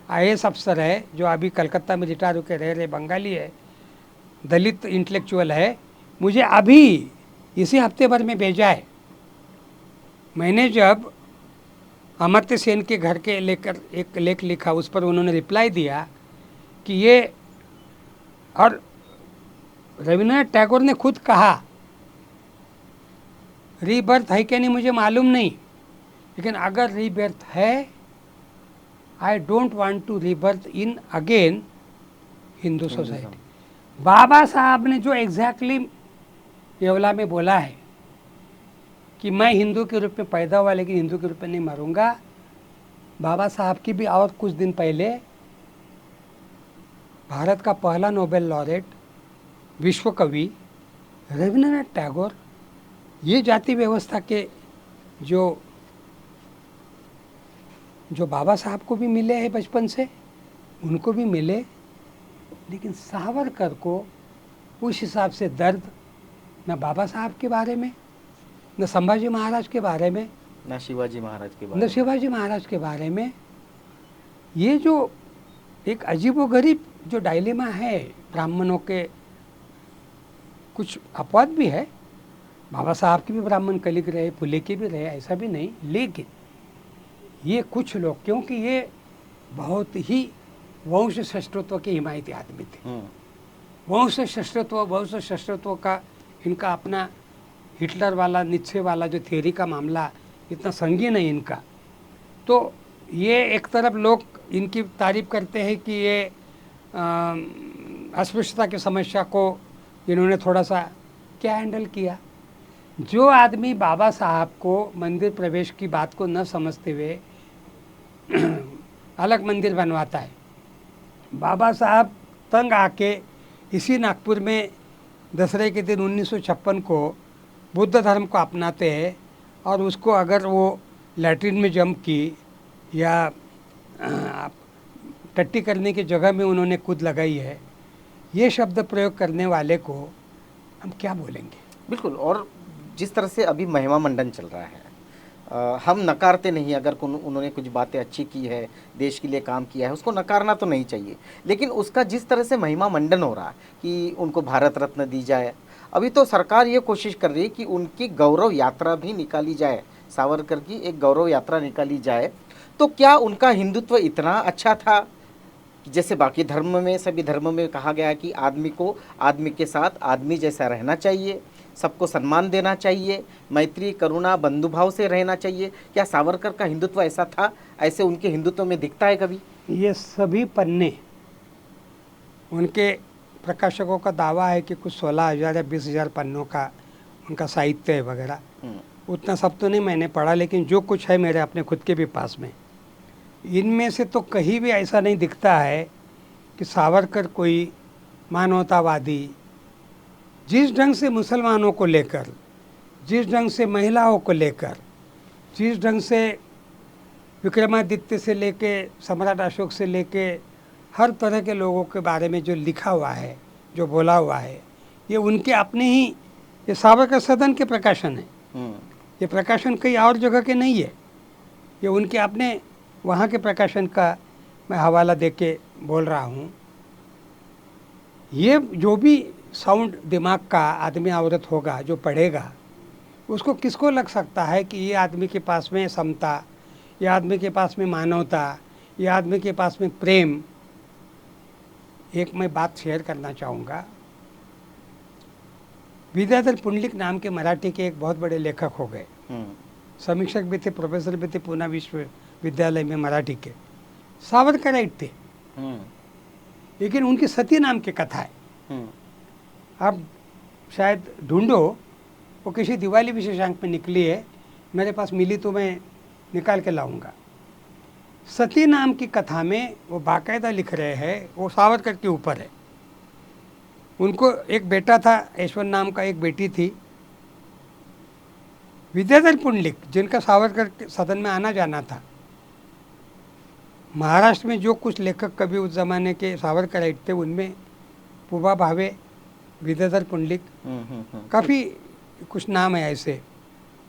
IAS अफसर है, जो अभी कलकत्ता में रिटायर होकर रह रहे, बंगाली है, दलित इंटेलेक्चुअल है, मुझे अभी इसी हफ्ते भर में भेजा है। मैंने जब अमर्त्य सेन के घर के लेकर एक लेख लिखा, उस पर उन्होंने रिप्लाई दिया कि ये, और रविन्द्रनाथ टैगोर ने खुद कहा, रीबर्थ है क्या नहीं मुझे मालूम नहीं, लेकिन अगर रीबर्थ है, I don't want to rebirth in again Hindu society. Baba Saheb ने जो एग्जैक्टली येवला में बोला है कि मैं हिंदू के रूप में पैदा हुआ लेकिन हिंदू के रूप में नहीं मरूंगा, बाबा साहब की भी और कुछ दिन पहले भारत का पहला नोबेल लॉरेट, विश्व कवि रविन्द्रनाथ टैगोर, ये जाति व्यवस्था के जो बाबा साहब को भी मिले हैं बचपन से, उनको भी मिले, लेकिन सावरकर को उस हिसाब से दर्द न बाबा साहब के बारे में, न संभाजी महाराज के बारे में, न शिवाजी महाराज के बारे न में, शिवाजी महाराज के बारे में। ये जो एक अजीबोगरीब जो डायलेमा है ब्राह्मणों के, कुछ अपवाद भी है, बाबा साहब के भी ब्राह्मण कलिग रहे, फुले के भी रहे, ऐसा भी नहीं, लेकिन ये कुछ लोग, क्योंकि ये बहुत ही वंश श्रेष्ठत्व के हिमायती आदमी थे, वंश श्रेष्ठत्व का इनका अपना हिटलर वाला, नित्से वाला जो थ्योरी का मामला इतना संगीन है इनका, तो ये एक तरफ लोग इनकी तारीफ करते हैं कि ये अस्पृश्यता की समस्या को इन्होंने थोड़ा सा क्या हैंडल किया। जो आदमी बाबा साहब को मंदिर प्रवेश की बात को न समझते हुए अलग मंदिर बनवाता है, बाबा साहब तंग आके इसी नागपुर में दसरे के दिन 1956 को बुद्ध धर्म को अपनाते हैं और उसको अगर वो लैट्रिन में जंप की या टट्टी करने की जगह में उन्होंने कूद लगाई है, ये शब्द प्रयोग करने वाले को हम क्या बोलेंगे। बिल्कुल। और जिस तरह से अभी महिमा मंडन चल रहा है, हम नकारते नहीं, अगर उन्होंने कुछ बातें अच्छी की है, देश के लिए काम किया है, उसको नकारना तो नहीं चाहिए, लेकिन उसका जिस तरह से महिमा मंडन हो रहा है कि उनको भारत रत्न दी जाए, अभी तो सरकार ये कोशिश कर रही है कि उनकी गौरव यात्रा भी निकाली जाए, सावरकर की एक गौरव यात्रा निकाली जाए। तो क्या उनका हिंदुत्व इतना अच्छा था कि जैसे बाकी धर्म में, सभी धर्म में कहा गया है कि आदमी को आदमी के साथ आदमी जैसा रहना चाहिए, सबको सम्मान देना चाहिए, मैत्री करुणा बंधुभाव से रहना चाहिए, क्या सावरकर का हिंदुत्व ऐसा था? ऐसे उनके हिंदुत्व में दिखता है कभी? ये सभी पन्ने, उनके प्रकाशकों का दावा है कि कुछ 16,000 या 20,000 पन्नों का उनका साहित्य है वगैरह। उतना सब तो नहीं मैंने पढ़ा, लेकिन जो कुछ है मेरे अपने खुद के भी पास में, इनमें से तो कहीं भी ऐसा नहीं दिखता है कि सावरकर कोई मानवतावादी, जिस ढंग से मुसलमानों को लेकर, जिस ढंग से महिलाओं को लेकर, जिस ढंग से विक्रमादित्य से लेके सम्राट अशोक से लेके हर तरह के लोगों के बारे में जो लिखा हुआ है, जो बोला हुआ है, ये उनके अपने ही, ये सावरकर सदन के प्रकाशन है। ये प्रकाशन कई और जगह के नहीं है, ये उनके अपने वहाँ के प्रकाशन का मैं हवाला दे के बोल रहा हूँ। ये जो भी साउंड दिमाग का आदमी औरत होगा जो पढ़ेगा, उसको किसको लग सकता है कि ये आदमी के पास में समता, ये आदमी के पास में मानवता, ये आदमी के पास में प्रेम। एक मैं बात शेयर करना चाहूँगा। विद्याधर पुंडलिक नाम के मराठी के एक बहुत बड़े लेखक हो गए, समीक्षक भी थे, प्रोफेसर भी थे पूना विश्वविद्यालय में मराठी के, सावरकराइट थे, लेकिन उनकी सती नाम की कथा है, आप शायद ढूंढो, वो किसी दिवाली विशेषांक में निकली है, मेरे पास मिली तो मैं निकाल के लाऊंगा। सती नाम की कथा में वो बाकायदा लिख रहे हैं, वो सावरकर के ऊपर है। उनको एक बेटा था, ऐश्वर्य नाम का, एक बेटी थी। विद्याधर पुंडलिक, जिनका सावरकर के सदन में आना जाना था, महाराष्ट्र में जो कुछ लेखक कभी उस जमाने के सावरकराइट थे, उनमें पुबा भावे, विद्याधर पुंडलिक, काफ़ी कुछ नाम है ऐसे,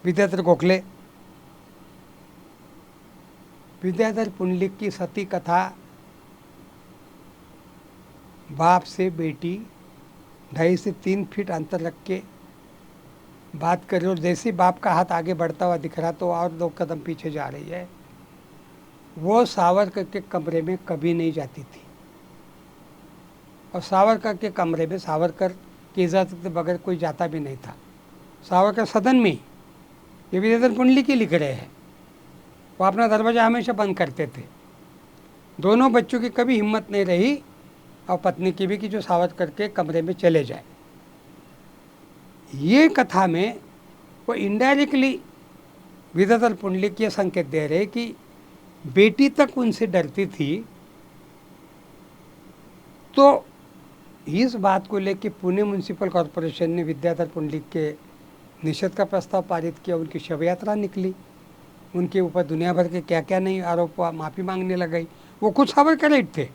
विद्याधर गोखले। विद्याधर पुंडलिक की सती कथा, बाप से बेटी 2.5 से 3 फीट अंतर रख के बात कर रही, और जैसे बाप का हाथ आगे बढ़ता हुआ दिख रहा तो और 2 कदम पीछे जा रही है। वो सावरकर के कमरे में कभी नहीं जाती थी, और सावरकर के कमरे में सावरकर की इजाज़त के बगैर कोई जाता भी नहीं था। सावरकर सदन में, ये विद्याधर पुंडलिक ही लिख रहे हैं, वो अपना दरवाज़ा हमेशा बंद करते थे। दोनों बच्चों की कभी हिम्मत नहीं रही, और पत्नी की भी, कि जो सावरकर के कमरे में चले जाए। ये कथा में वो इनडायरेक्टली विद्याधर पुंडलिक ये संकेत दे रहे कि बेटी तक उनसे डरती थी। तो इस बात को लेकर पुणे म्यूनिसिपल कॉरपोरेशन ने विद्याधर पुंडलिक के निषेध का प्रस्ताव पारित किया, उनकी शव यात्रा निकली, उनके ऊपर दुनिया भर के क्या क्या नहीं आरोप हुआ, माफ़ी मांगने लग गई। वो खुद सावरकराइट थे,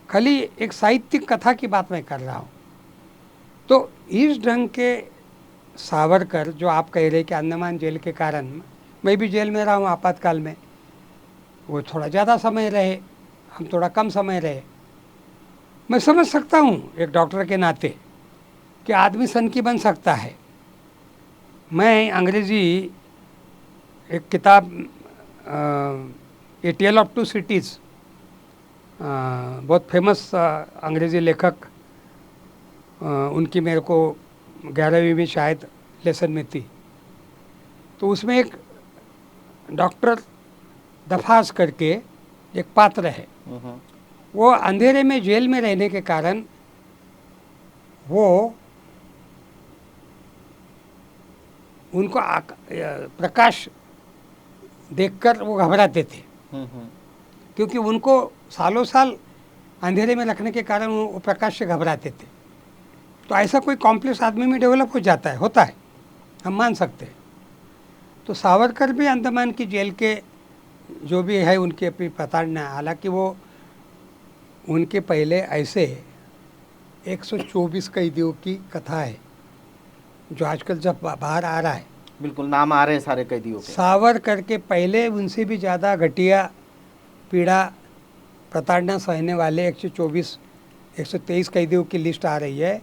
खाली एक साहित्यिक कथा की बात मैं कर रहा हूँ। तो इस ढंग के सावरकर, जो आप कह रहे कि अंडमान जेल के कारण, मैं भी जेल में रहा हूँ आपातकाल में, वो थोड़ा ज़्यादा समय रहे, हम थोड़ा कम समय रहे। मैं समझ सकता हूँ एक डॉक्टर के नाते कि आदमी सनकी बन सकता है। मैं अंग्रेज़ी एक किताब, ए टेल ऑफ 2 सिटीज़, बहुत फेमस अंग्रेज़ी लेखक, उनकी मेरे को 11वीं में शायद लेसन में थी। तो उसमें एक डॉक्टर दफास करके एक पात्र है, वो अंधेरे में जेल में रहने के कारण वो उनको प्रकाश देखकर वो घबराते थे, क्योंकि उनको सालों साल अंधेरे में रखने के कारण वो प्रकाश से घबराते थे। तो ऐसा कोई कॉम्प्लेक्स आदमी में डेवलप हो जाता है, होता है, हम मान सकते हैं। तो सावरकर भी अंडमान की जेल के जो भी है उनकी अपनी प्रताड़ना, हालांकि वो उनके पहले ऐसे 124 कैदियों की कथा है जो आजकल जब बाहर आ रहा है। बिल्कुल नाम आ रहे हैं सारे कैदियों के। सावरकर के पहले उनसे भी ज़्यादा घटिया पीड़ा प्रताड़ना सहने वाले 124 123 कैदियों की लिस्ट आ रही है,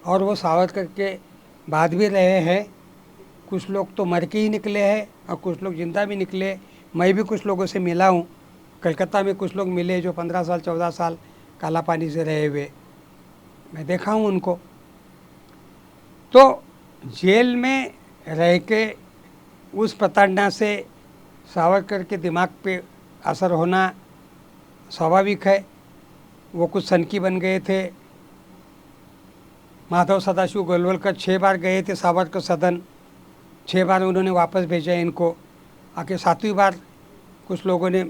और वो सावरकर के बाद भी रहे हैं। कुछ लोग तो मर के ही निकले हैं और कुछ लोग जिंदा भी निकले। मैं भी कुछ लोगों से मिला हूँ, कलकत्ता में कुछ लोग मिले जो 15 साल 14 साल काला पानी से रहे हुए, मैं देखा हूँ उनको। तो जेल में रह के उस प्रताड़ना से सावरकर के दिमाग पे असर होना स्वाभाविक है। वो कुछ सनकी बन गए थे। माधव सदाशिव गोलवलकर 6 बार गए थे सावरकर सदन, 6 बार उन्होंने वापस भेजा इनको। आके 7वीं बार कुछ लोगों ने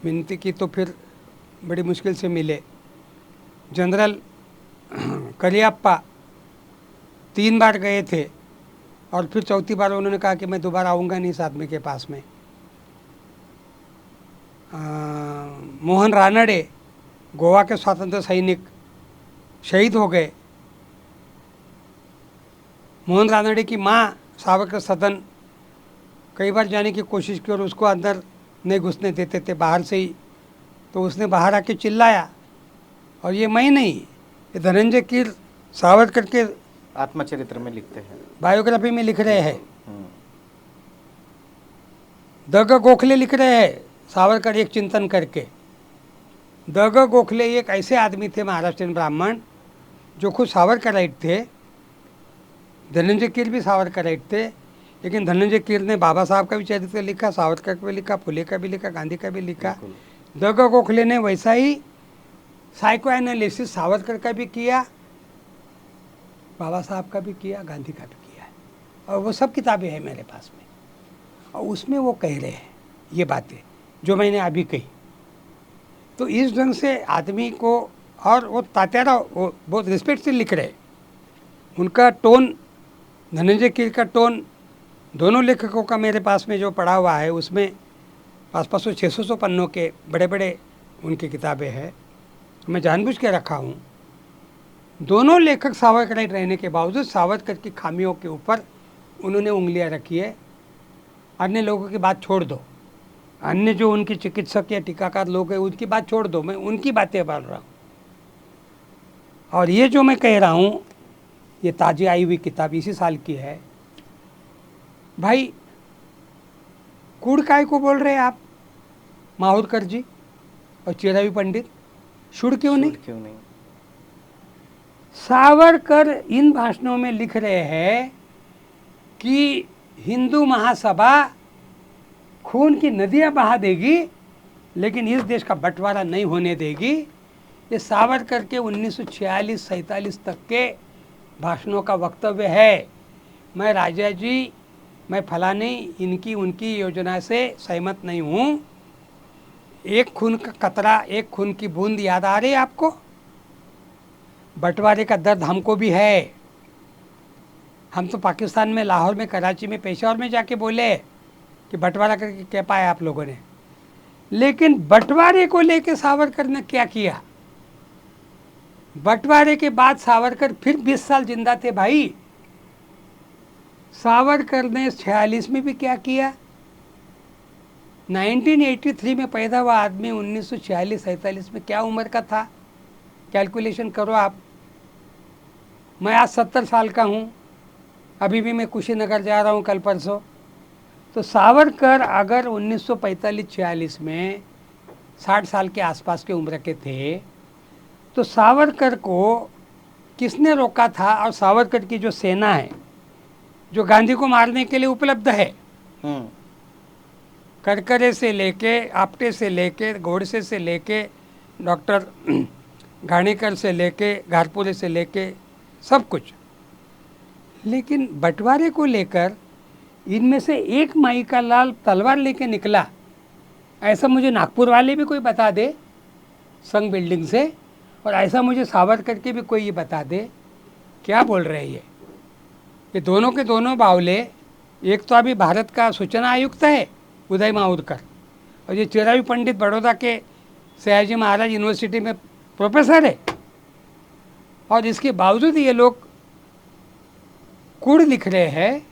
विनती की तो फिर बड़ी मुश्किल से मिले। जनरल करियप्पा 3 बार गए थे और फिर 4थी बार उन्होंने कहा कि मैं दोबारा आऊँगा नहीं इस आदमी के पास में। मोहन रानडे गोवा के स्वतंत्र सैनिक शहीद हो गए। मोहन रानडे की माँ सावरकर सदन कई बार जाने की कोशिश की और उसको अंदर नहीं घुसने देते थे, बाहर से ही। तो उसने बाहर आके चिल्लाया, और ये मैं नहीं, ये धनंजय कीर सावरकर के आत्मचरित्र में लिखते हैं, बायोग्राफी में लिख रहे हैं। द.ग. गोखले लिख रहे हैं सावरकर एक चिंतन करके। द.ग. गोखले एक ऐसे आदमी थे महाराष्ट्रीयन ब्राह्मण जो खुद सावरकराइट थे। धनंजय कीर भी सावरकराइट थे, लेकिन धनंजय कीर ने बाबा साहब का भी चरित्र लिखा, सावरकर का भी लिखा, फुले का भी लिखा, गांधी का भी लिखा। द.ग. गोखले ने वैसा ही साइको एनालिसिस सावरकर का भी किया, बाबा साहब का भी किया, गांधी का भी किया है, और वो सब किताबें हैं मेरे पास में। और उसमें वो कह रहे हैं ये बातें जो मैंने अभी कही। तो इस ढंग से आदमी को, और वो तात्यारा वो बहुत रिस्पेक्ट से लिख रहे, उनका टोन, धनंजय कीर का टोन, दोनों लेखकों का मेरे पास में जो पढ़ा हुआ है उसमें 500-600 पन्नों के बड़े बड़े उनकी किताबें हैं। मैं जानबूझ के रखा हूँ। दोनों लेखक सावरकराइट रहने के बावजूद सावरकर की खामियों के ऊपर उन्होंने उंगलियां रखी है। अन्य लोगों की बात छोड़ दो, अन्य जो उनके चिकित्सक या टीकाकार लोग हैं उनकी बात छोड़ दो, मैं उनकी बातें बोल रहा हूँ। और ये जो मैं कह रहा हूँ, ये ताज़ी आई हुई किताब इसी साल की है। भाई कूड़ काय को बोल रहे हैं आप माहौरकर जी और चिरावी पंडित, शुड़ क्यों नहीं? सावरकर इन भाषणों में लिख रहे हैं कि हिंदू महासभा खून की नदियां बहा देगी लेकिन इस देश का बंटवारा नहीं होने देगी। ये सावरकर के 1946-47 तक के भाषणों का वक्तव्य है। मैं राजा जी, मैं फलाने इनकी उनकी योजना से सहमत नहीं हूँ। एक खून का कतरा, एक खून की बूंद याद आ रही है आपको? बंटवारे का दर्द हमको भी है। हम तो पाकिस्तान में, लाहौर में, कराची में, पेशावर में जाके बोले कि बंटवारा करके क्या पाया आप लोगों ने, लेकिन बंटवारे को लेके सावरकर ने क्या किया? बंटवारे के बाद सावरकर फिर 20 साल जिंदा थे भाई। सावरकर ने 46 में भी क्या किया? 1983 में पैदा हुआ आदमी 1946-47 में क्या उम्र का था? कैलकुलेशन करो आप। मैं आज 70 साल का हूँ, अभी भी मैं कुशीनगर जा रहा हूँ कल परसों। तो सावरकर अगर 1945-46 में 60 साल के आसपास के उम्र के थे, तो सावरकर को किसने रोका था? और सावरकर की जो सेना है जो गांधी को मारने के लिए उपलब्ध है, करकरे से लेके, आपटे से लेके, गोडसे से लेके, डॉक्टर घाणेकर से लेके, घारपुरे से लेके, सब कुछ। लेकिन बंटवारे को लेकर इनमें से एक माई का लाल तलवार लेके निकला, ऐसा मुझे नागपुर वाले भी कोई बता दे संघ बिल्डिंग से, और ऐसा मुझे सावरकर के भी कोई ये बता दे। क्या बोल रहे हैं ये दोनों के दोनों बावले। एक तो अभी भारत का सूचना आयुक्त है उदय मावुरकर, और ये चिरायु पंडित बड़ौदा के सयाजी महाराज यूनिवर्सिटी में प्रोफेसर है, और इसके बावजूद ये लोग कूड़ लिख रहे हैं।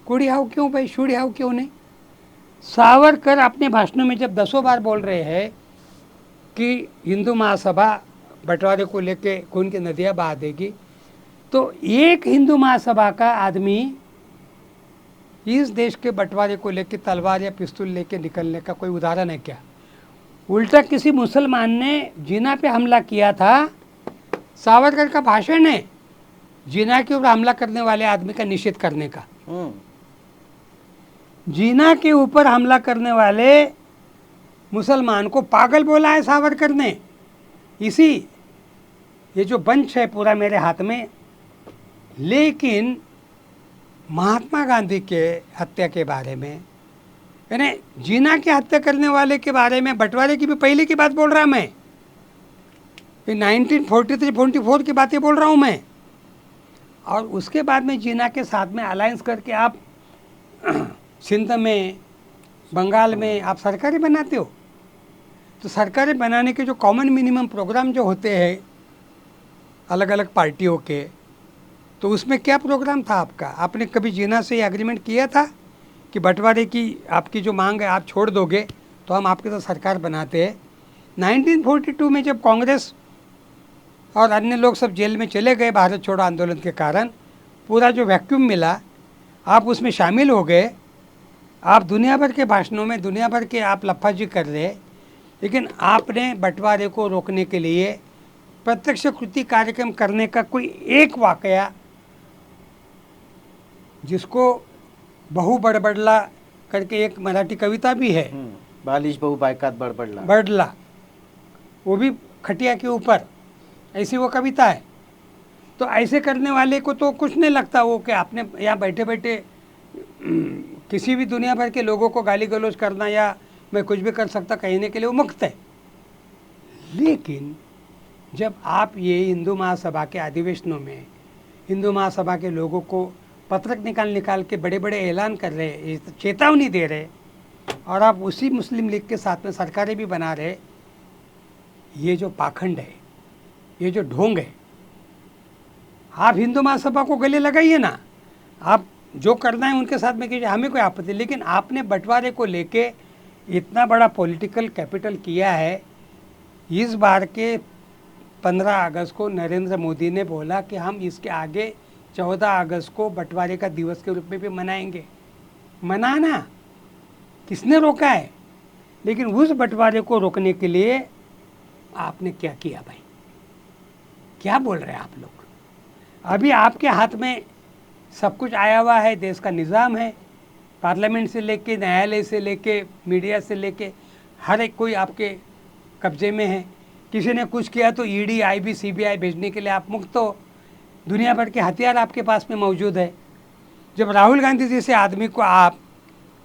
कूड़ी हाउ क्यों भाई, शूड़ी हाउ क्यों नहीं। सावरकर अपने भाषणों में जब 10 बार बोल रहे हैं कि हिंदू महासभा बंटवारे को लेके खून की नदियाँ बहा देगी, तो एक हिंदू महासभा का आदमी इस देश के बंटवारे को लेके तलवार या पिस्तौल लेके निकलने का कोई उदाहरण है क्या। उल्टा किसी मुसलमान ने जिना पे हमला किया था, सावरकर का भाषण है जिना के ऊपर हमला करने वाले आदमी का निषेध करने का। जिना के ऊपर हमला करने वाले मुसलमान को पागल बोला है सावरकर ने। इसी ये जो बंच है पूरा मेरे हाथ में, लेकिन महात्मा गांधी के हत्या के बारे में, यानी जिना की हत्या करने वाले के बारे में, बंटवारे की भी पहले की बात बोल रहा मैं, ये 1943-44 की बातें बोल रहा हूँ मैं। और उसके बाद में जिना के साथ में अलायंस करके आप सिंध में, बंगाल में आप सरकारें बनाते हो। तो सरकारें बनाने के जो कॉमन मिनिमम प्रोग्राम जो होते हैं अलग अलग पार्टियों के, तो उसमें क्या प्रोग्राम था आपका। आपने कभी जिना से एग्रीमेंट किया था कि बंटवारे की आपकी जो मांग है आप छोड़ दोगे तो हम आपके साथ सरकार बनाते हैं। 1942 में जब कांग्रेस और अन्य लोग सब जेल में चले गए भारत छोड़ो आंदोलन के कारण, पूरा जो वैक्यूम मिला आप उसमें शामिल हो गए। आप दुनिया भर के भाषणों में दुनिया भर के आप लफ्फाजी कर रहे, लेकिन आपने बंटवारे को रोकने के लिए प्रत्यक्ष कृति कार्यक्रम करने का कोई एक वाकया, जिसको बहु बड़बड़ला करके एक मराठी कविता भी है, बालिश बहु बायकात बड़बड़ला, बड़ला, वो भी खटिया के ऊपर, ऐसी वो कविता है। तो ऐसे करने वाले को तो कुछ नहीं लगता वो कि आपने यहाँ बैठे बैठे किसी भी दुनिया भर के लोगों को गाली गलौज करना या मैं कुछ भी कर सकता कहने के लिए वो मुक्त है। लेकिन जब आप ये हिंदू महासभा के अधिवेशनों में हिंदू महासभा के लोगों को पत्रक निकाल के बड़े बड़े ऐलान कर रहे, चेतावनी दे रहे, और आप उसी मुस्लिम लीग के साथ में सरकारें भी बना रहे, ये जो पाखंड है, ये जो ढोंग है, आप हिंदू महासभा को गले लगाइए ना, आप जो करना है उनके साथ में कीजिए, हमें कोई आपत्ति। लेकिन आपने बंटवारे को लेके इतना बड़ा पॉलिटिकल कैपिटल किया है। इस बार के 15 अगस्त को नरेंद्र मोदी ने बोला कि हम इसके आगे 14 अगस्त को बंटवारे का दिवस के रूप में भी मनाएंगे। मनाना किसने रोका है, लेकिन उस बंटवारे को रोकने के लिए आपने क्या किया भाई, क्या बोल रहे हैं आप लोग। अभी आपके हाथ में सब कुछ आया हुआ है, देश का निज़ाम है, पार्लियामेंट से लेके न्यायालय से लेके मीडिया से लेके हर एक कोई आपके कब्जे में है। किसी ने कुछ किया तो ईडी, आईबी, सीबीआई भेजने के लिए आप मुक्त हो। दुनिया भर के हथियार आपके पास में मौजूद है। जब राहुल गांधी जैसे आदमी को आप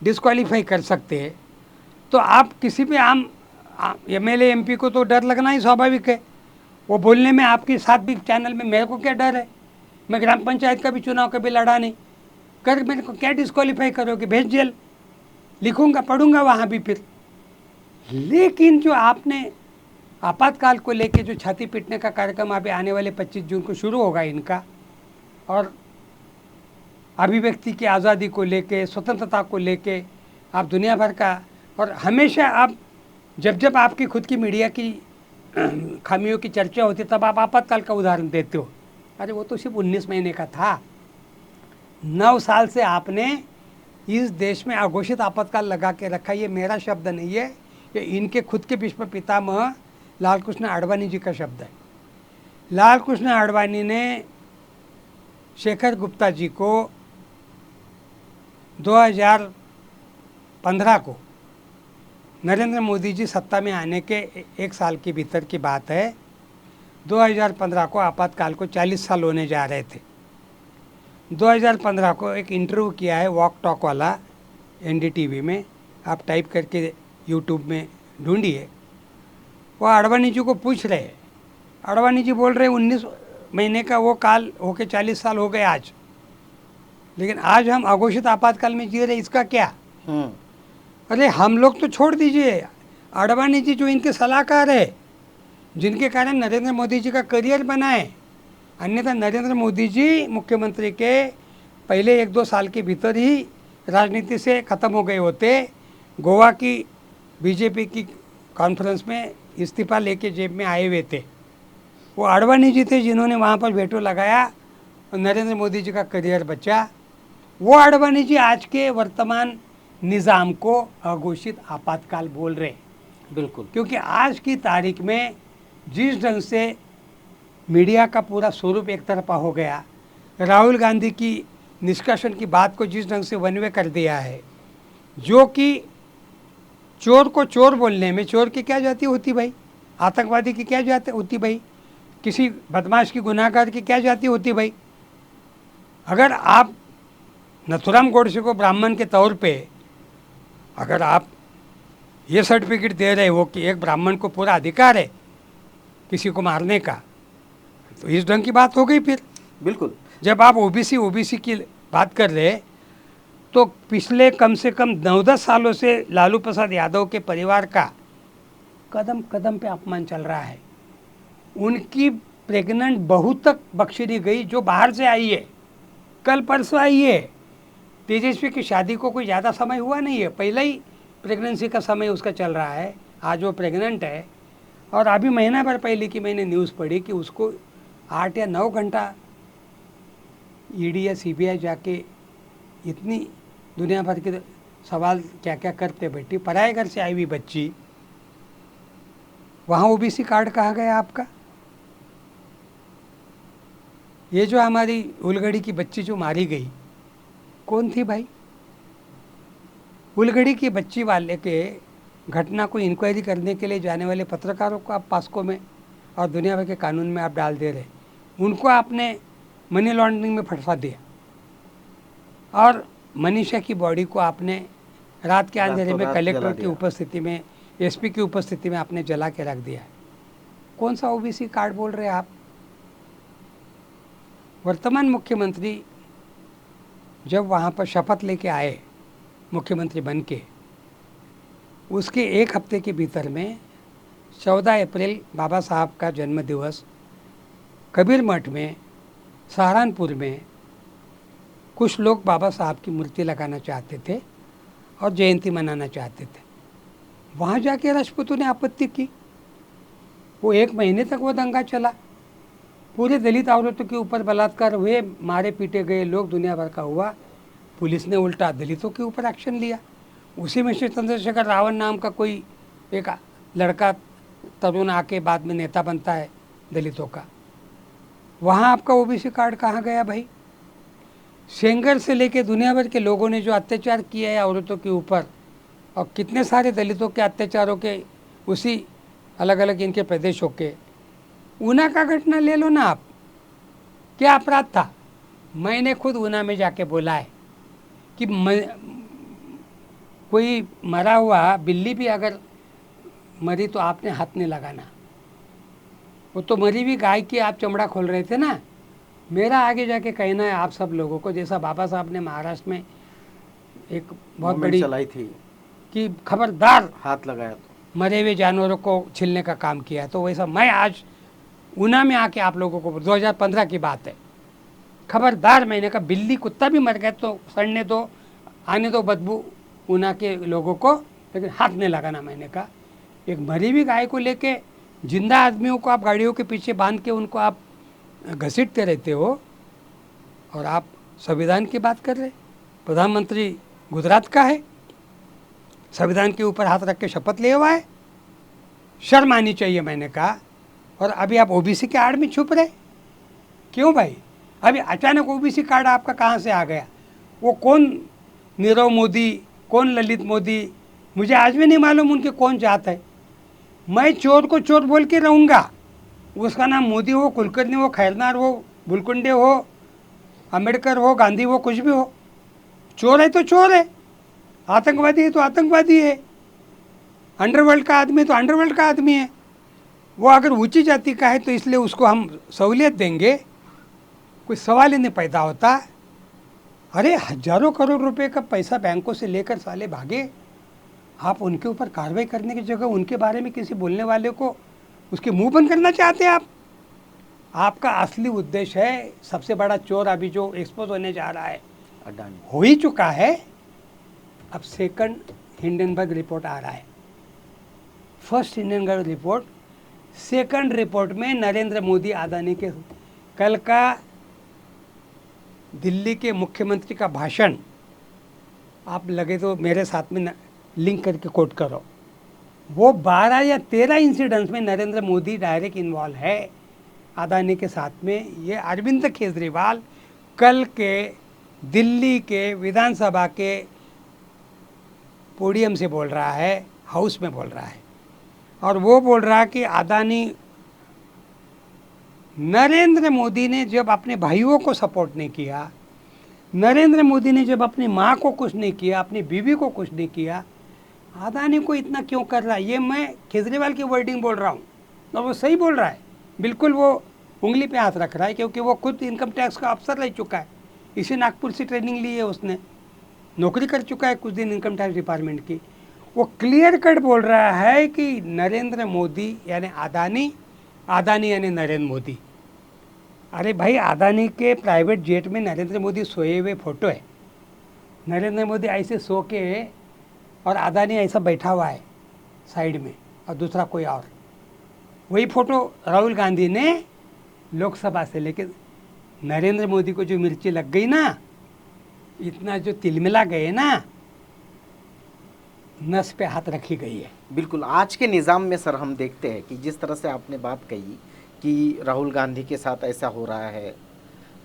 डिस्क्वालीफाई कर सकते हैं, तो आप किसी भी आम एमएलए एमपी को तो डर लगना ही स्वाभाविक है। वो बोलने में आपके साथ भी चैनल में मेरे को क्या डर है, मैं ग्राम पंचायत का भी चुनाव कभी लड़ा नहीं, कर मेरे को क्या डिस्क्वालीफाई करोगे, भेज जेल, लिखूंगा पढ़ूंगा वहाँ भी फिर। लेकिन जो आपने आपातकाल को लेके जो छाती पीटने का कार्यक्रम अभी आने वाले 25 जून को शुरू होगा इनका, और अभिव्यक्ति की आज़ादी को लेके, स्वतंत्रता को लेके आप दुनिया भर का, और हमेशा आप जब आपकी खुद की मीडिया की खामियों की चर्चा होती तब आप आपातकाल का उदाहरण देते हो। अरे वो तो सिर्फ 19 महीने का था। 9 साल से आपने इस देश में अघोषित आपातकाल लगा के रखा। ये मेरा शब्द नहीं है, ये इनके खुद के विश्व पितामह लाल कृष्ण आडवाणी जी का शब्द है। लाल कृष्ण आडवाणी ने शेखर गुप्ता जी को 2015 को नरेंद्र मोदी जी सत्ता में आने के एक साल के भीतर की बात है। 2015 को आपातकाल को 40 साल होने जा रहे थे। 2015 को एक इंटरव्यू किया है वॉक टॉक वाला एनडीटीवी में, आप टाइप करके यूट्यूब में ढूंढिए। वो आडवाणी जी को पूछ रहे हैं, आडवाणी जी बोल रहे 19 महीने का वो काल होके 40 साल हो गए आज, लेकिन आज हम अघोषित आपातकाल में जी रहे, इसका क्या? अरे हम लोग तो छोड़ दीजिए, आडवाणी जी जो इनके सलाहकार है, जिनके कारण नरेंद्र मोदी जी का करियर बना है, अन्यथा नरेंद्र मोदी जी मुख्यमंत्री के पहले 1-2 साल के भीतर ही राजनीति से ख़त्म हो गए होते। गोवा की बीजेपी की कॉन्फ्रेंस में इस्तीफा लेके जेब में आए हुए थे। वो आडवाणी जी थे जिन्होंने वहाँ पर वेटो लगाया और नरेंद्र मोदी जी का करियर बचा। वो आडवाणी जी आज के वर्तमान निज़ाम को अघोषित आपातकाल बोल रहे, बिल्कुल, क्योंकि आज की तारीख में जिस ढंग से मीडिया का पूरा स्वरूप एक तरफा हो गया, राहुल गांधी की निष्कासन की बात को जिस ढंग से वन वे कर दिया है, जो कि चोर को चोर बोलने में चोर की क्या जाति होती भाई, आतंकवादी की क्या जाति होती भाई, किसी बदमाश की गुनाहगार की क्या जाति होती भाई। अगर आप नथुराम गोडसे को ब्राह्मण के तौर पे अगर आप ये सर्टिफिकेट दे रहे हो कि एक ब्राह्मण को पूरा अधिकार है किसी को मारने का, तो इस ढंग की बात हो गई। फिर बिल्कुल, जब आप ओबीसी की बात कर रहे, तो पिछले कम से कम 9-10 सालों से लालू प्रसाद यादव के परिवार का कदम कदम पे अपमान चल रहा है। उनकी प्रेग्नेंट बहू तक बख्शी दी गई जो बाहर से आई है, कल परसों आई है। तेजस्वी की शादी को कोई ज़्यादा समय हुआ नहीं है, पहले ही प्रेगनेंसी का समय उसका चल रहा है। आज वो प्रेग्नेंट है और अभी महीना भर पहले की मैंने न्यूज़ पढ़ी कि उसको 8 या 9 घंटा ईडी या सीबीआई जाके इतनी दुनिया भर के सवाल क्या क्या करते बैठी, पराए घर से आई हुई बच्ची, वहाँ ओबीसी कार्ड कहाँ गया आपका? ये जो हमारी उलगड़ी की बच्ची जो मारी गई, कौन थी भाई? उलगड़ी की बच्ची वाले के घटना को इंक्वायरी करने के लिए जाने वाले पत्रकारों को आप पास्को में और दुनिया भर के कानून में आप डाल दे रहे, उनको आपने मनी लॉन्ड्रिंग में फंसा दिया और मनीषा की बॉडी को आपने रात के अंधेरे में कलेक्टर की उपस्थिति में, एसपी की उपस्थिति में आपने जला के रख दिया है। कौन सा ओबीसी कार्ड बोल रहे हैं आप? वर्तमान मुख्यमंत्री जब वहाँ पर शपथ लेके आए मुख्यमंत्री बन के, उसके एक हफ्ते के भीतर में 14 अप्रैल बाबा साहब का जन्म दिवस कबीर मठ में सहारनपुर में कुछ लोग बाबा साहब की मूर्ति लगाना चाहते थे और जयंती मनाना चाहते थे। वहाँ जाके राजपूतों ने आपत्ति की। वो 1 महीने तक वो दंगा चला, पूरे दलित औरतों के ऊपर बलात्कार हुए, मारे पीटे गए लोग, दुनिया भर का हुआ। पुलिस ने उल्टा दलितों के ऊपर एक्शन लिया। उसी में से चंद्रशेखर रावण नाम का कोई एक लड़का तरुण आके बाद में नेता बनता है दलितों का। वहाँ आपका ओबीसी कार्ड कहाँ गया भाई? सेंगर से लेके दुनिया भर के लोगों ने जो अत्याचार किया है औरतों के ऊपर, और कितने सारे दलितों के अत्याचारों के उसी अलग अलग इनके प्रदेशों के, ऊना का घटना ले लो ना आप, क्या अपराध था? मैंने खुद ऊना में जाके बोला है कि कोई मरा हुआ बिल्ली भी अगर मरी तो आपने हाथ नहीं लगाना। वो तो मरी हुई गाय की आप चमड़ा खोल रहे थे ना। मेरा आगे जाके कहना है आप सब लोगों को, जैसा बाबा साहब ने महाराष्ट्र में एक बहुत बड़ी चलाई थी कि खबरदार हाथ लगाया तो मरे हुए जानवरों को छीलने का काम किया, तो वैसा मैं आज ऊना में आके आप लोगों को, 2015 की बात है, खबरदार मैंने कहा बिल्ली कुत्ता भी मर गए तो सड़ने दो, आने दो बदबू ऊना के लोगों को, लेकिन हाथ नहीं लगाना। मैंने कहा एक मरी हुई गाय को लेके जिंदा आदमियों को आप गाड़ियों के पीछे बांध के उनको आप घसीटते रहते हो और आप संविधान की बात कर रहे। प्रधानमंत्री गुजरात का है, संविधान के ऊपर हाथ रख के शपथ ले हुआ है, शर्म आनी चाहिए मैंने कहा। और अभी आप ओबीसी के आड़ में छुप रहे क्यों भाई? अभी अचानक ओबीसी कार्ड आपका कहाँ से आ गया? वो कौन नीरव मोदी, कौन ललित मोदी, मुझे आज भी नहीं मालूम उनकी कौन जात है। मैं चोर को चोर बोल के रहूँगा, उसका नाम मोदी हो, कुलकर्णी हो, खैरनार हो, बुलकुंडे हो, अम्बेडकर हो, गांधी हो, कुछ भी हो। चोर है तो चोर है, आतंकवादी है तो आतंकवादी है, अंडरवर्ल्ड का आदमी है तो अंडरवर्ल्ड का आदमी है। वो अगर ऊंची जाति का है तो इसलिए उसको हम सहूलियत देंगे, कोई सवाल ही नहीं पैदा होता। अरे हजारों करोड़ रुपए का पैसा बैंकों से लेकर साले भागे, आप उनके ऊपर कार्रवाई करने की जगह उनके बारे में किसी बोलने वाले को उसके मुंह बंद करना चाहते हैं आप। आपका असली उद्देश्य है, सबसे बड़ा चोर अभी जो एक्सपोज होने जा रहा है, अडानी। हो ही चुका है। अब सेकंड हिंडनबर्ग रिपोर्ट आ रहा है, first Hindenburg report, second report में नरेंद्र मोदी अडानी के कल का दिल्ली के मुख्यमंत्री का भाषण, आप लगे तो मेरे साथ में लिंक करके कोट करो, वो 12 या 13 इंसिडेंट्स में नरेंद्र मोदी डायरेक्ट इन्वॉल्व है अडानी के साथ में। ये अरविंद केजरीवाल कल के दिल्ली के विधानसभा के पोडियम से बोल रहा है, हाउस में बोल रहा है, और वो बोल रहा है कि अडानी, नरेंद्र मोदी ने जब अपने भाइयों को सपोर्ट नहीं किया, नरेंद्र मोदी ने जब अपनी माँ को कुछ नहीं किया, अपनी बीवी को कुछ नहीं किया, अडानी को इतना क्यों कर रहा है। ये मैं केजरीवाल की वर्डिंग बोल रहा हूँ और वो सही बोल रहा है, बिल्कुल वो उंगली पे हाथ रख रहा है, क्योंकि वो खुद इनकम टैक्स का अफसर रह चुका है। इसी नागपुर से ट्रेनिंग ली है उसने, नौकरी कर चुका है कुछ दिन इनकम टैक्स डिपार्टमेंट की। वो क्लियर कट बोल रहा है कि नरेंद्र मोदी यानी अडानी, अडानी यानी नरेंद्र मोदी। अरे भाई, अडानी के प्राइवेट जेट में नरेंद्र मोदी सोए हुए फोटो है, नरेंद्र मोदी ऐसे सो के और अडानी ऐसा बैठा हुआ है साइड में, और दूसरा कोई और। वही फोटो राहुल गांधी ने लोकसभा से लेके नरेंद्र मोदी को जो मिर्ची लग गई ना, इतना जो तिलमिला गए ना, नस पे हाथ रखी गई है। बिल्कुल, आज के निज़ाम में सर हम देखते हैं कि जिस तरह से आपने बात कही कि राहुल गांधी के साथ ऐसा हो रहा है,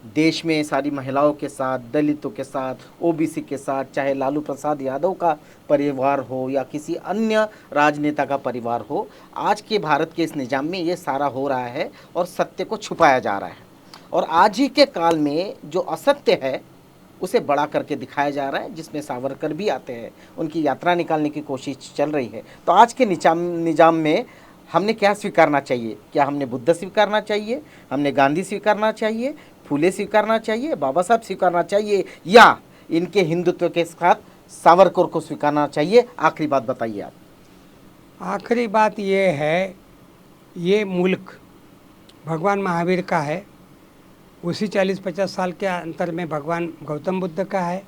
देश में सारी महिलाओं के साथ, दलितों के साथ, ओबीसी के साथ, चाहे लालू प्रसाद यादव का परिवार हो या किसी अन्य राजनेता का परिवार हो, आज के भारत के इस निज़ाम में ये सारा हो रहा है और सत्य को छुपाया जा रहा है। और आज ही के काल में जो असत्य है उसे बड़ा करके दिखाया जा रहा है, जिसमें सावरकर भी आते हैं, उनकी यात्रा निकालने की कोशिश चल रही है। तो आज के निजाम में हमने क्या स्वीकारना चाहिए? क्या हमने बुद्ध स्वीकारना चाहिए, हमने गांधी स्वीकारना चाहिए, फूले स्वीकारना चाहिए, बाबा साहब स्वीकारना चाहिए, या इनके हिंदुत्व के साथ सावरकर को स्वीकारना चाहिए? आखिरी बात बताइए आप। आखिरी बात ये है, ये मुल्क भगवान महावीर का है, उसी 40-50 साल के अंतर में भगवान गौतम बुद्ध का है।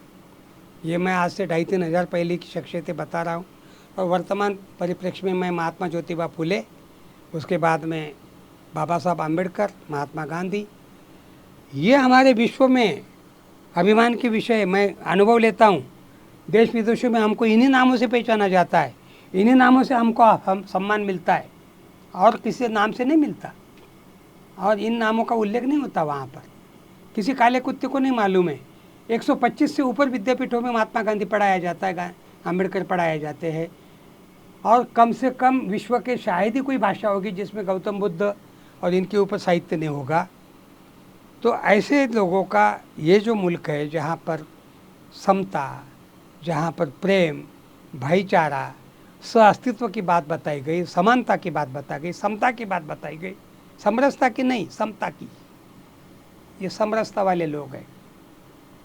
ये मैं आज से 2,500-3 हज़ार पहले की शख्सियतें बता रहा हूँ। और वर्तमान परिप्रेक्ष्य में मैं महात्मा ज्योतिबा फुले, उसके बाद में बाबा साहब आम्बेडकर, महात्मा गांधी, ये हमारे विश्व में अभिमान के विषय मैं अनुभव लेता हूँ। देश विदेशों में हमको इन्हीं नामों से पहचाना जाता है, इन्हीं नामों से हमको हम सम्मान मिलता है, और किसी नाम से नहीं मिलता, और इन नामों का उल्लेख नहीं होता वहाँ पर। किसी काले कुत्ते को नहीं मालूम है। 125 से ऊपर विद्यापीठों में महात्मा गांधी पढ़ाया जाता है, आम्बेडकर पढ़ाए जाते हैं, और कम से कम विश्व के शायद ही कोई भाषा होगी जिसमें गौतम बुद्ध और इनके ऊपर साहित्य नहीं होगा। तो ऐसे लोगों का ये जो मुल्क है, जहाँ पर समता, जहाँ पर प्रेम, भाईचारा, सहअस्तित्व की बात बताई गई, समानता की बात बताई गई, समता की बात बताई गई, समरसता की नहीं, समता की, ये समरसता वाले लोग हैं।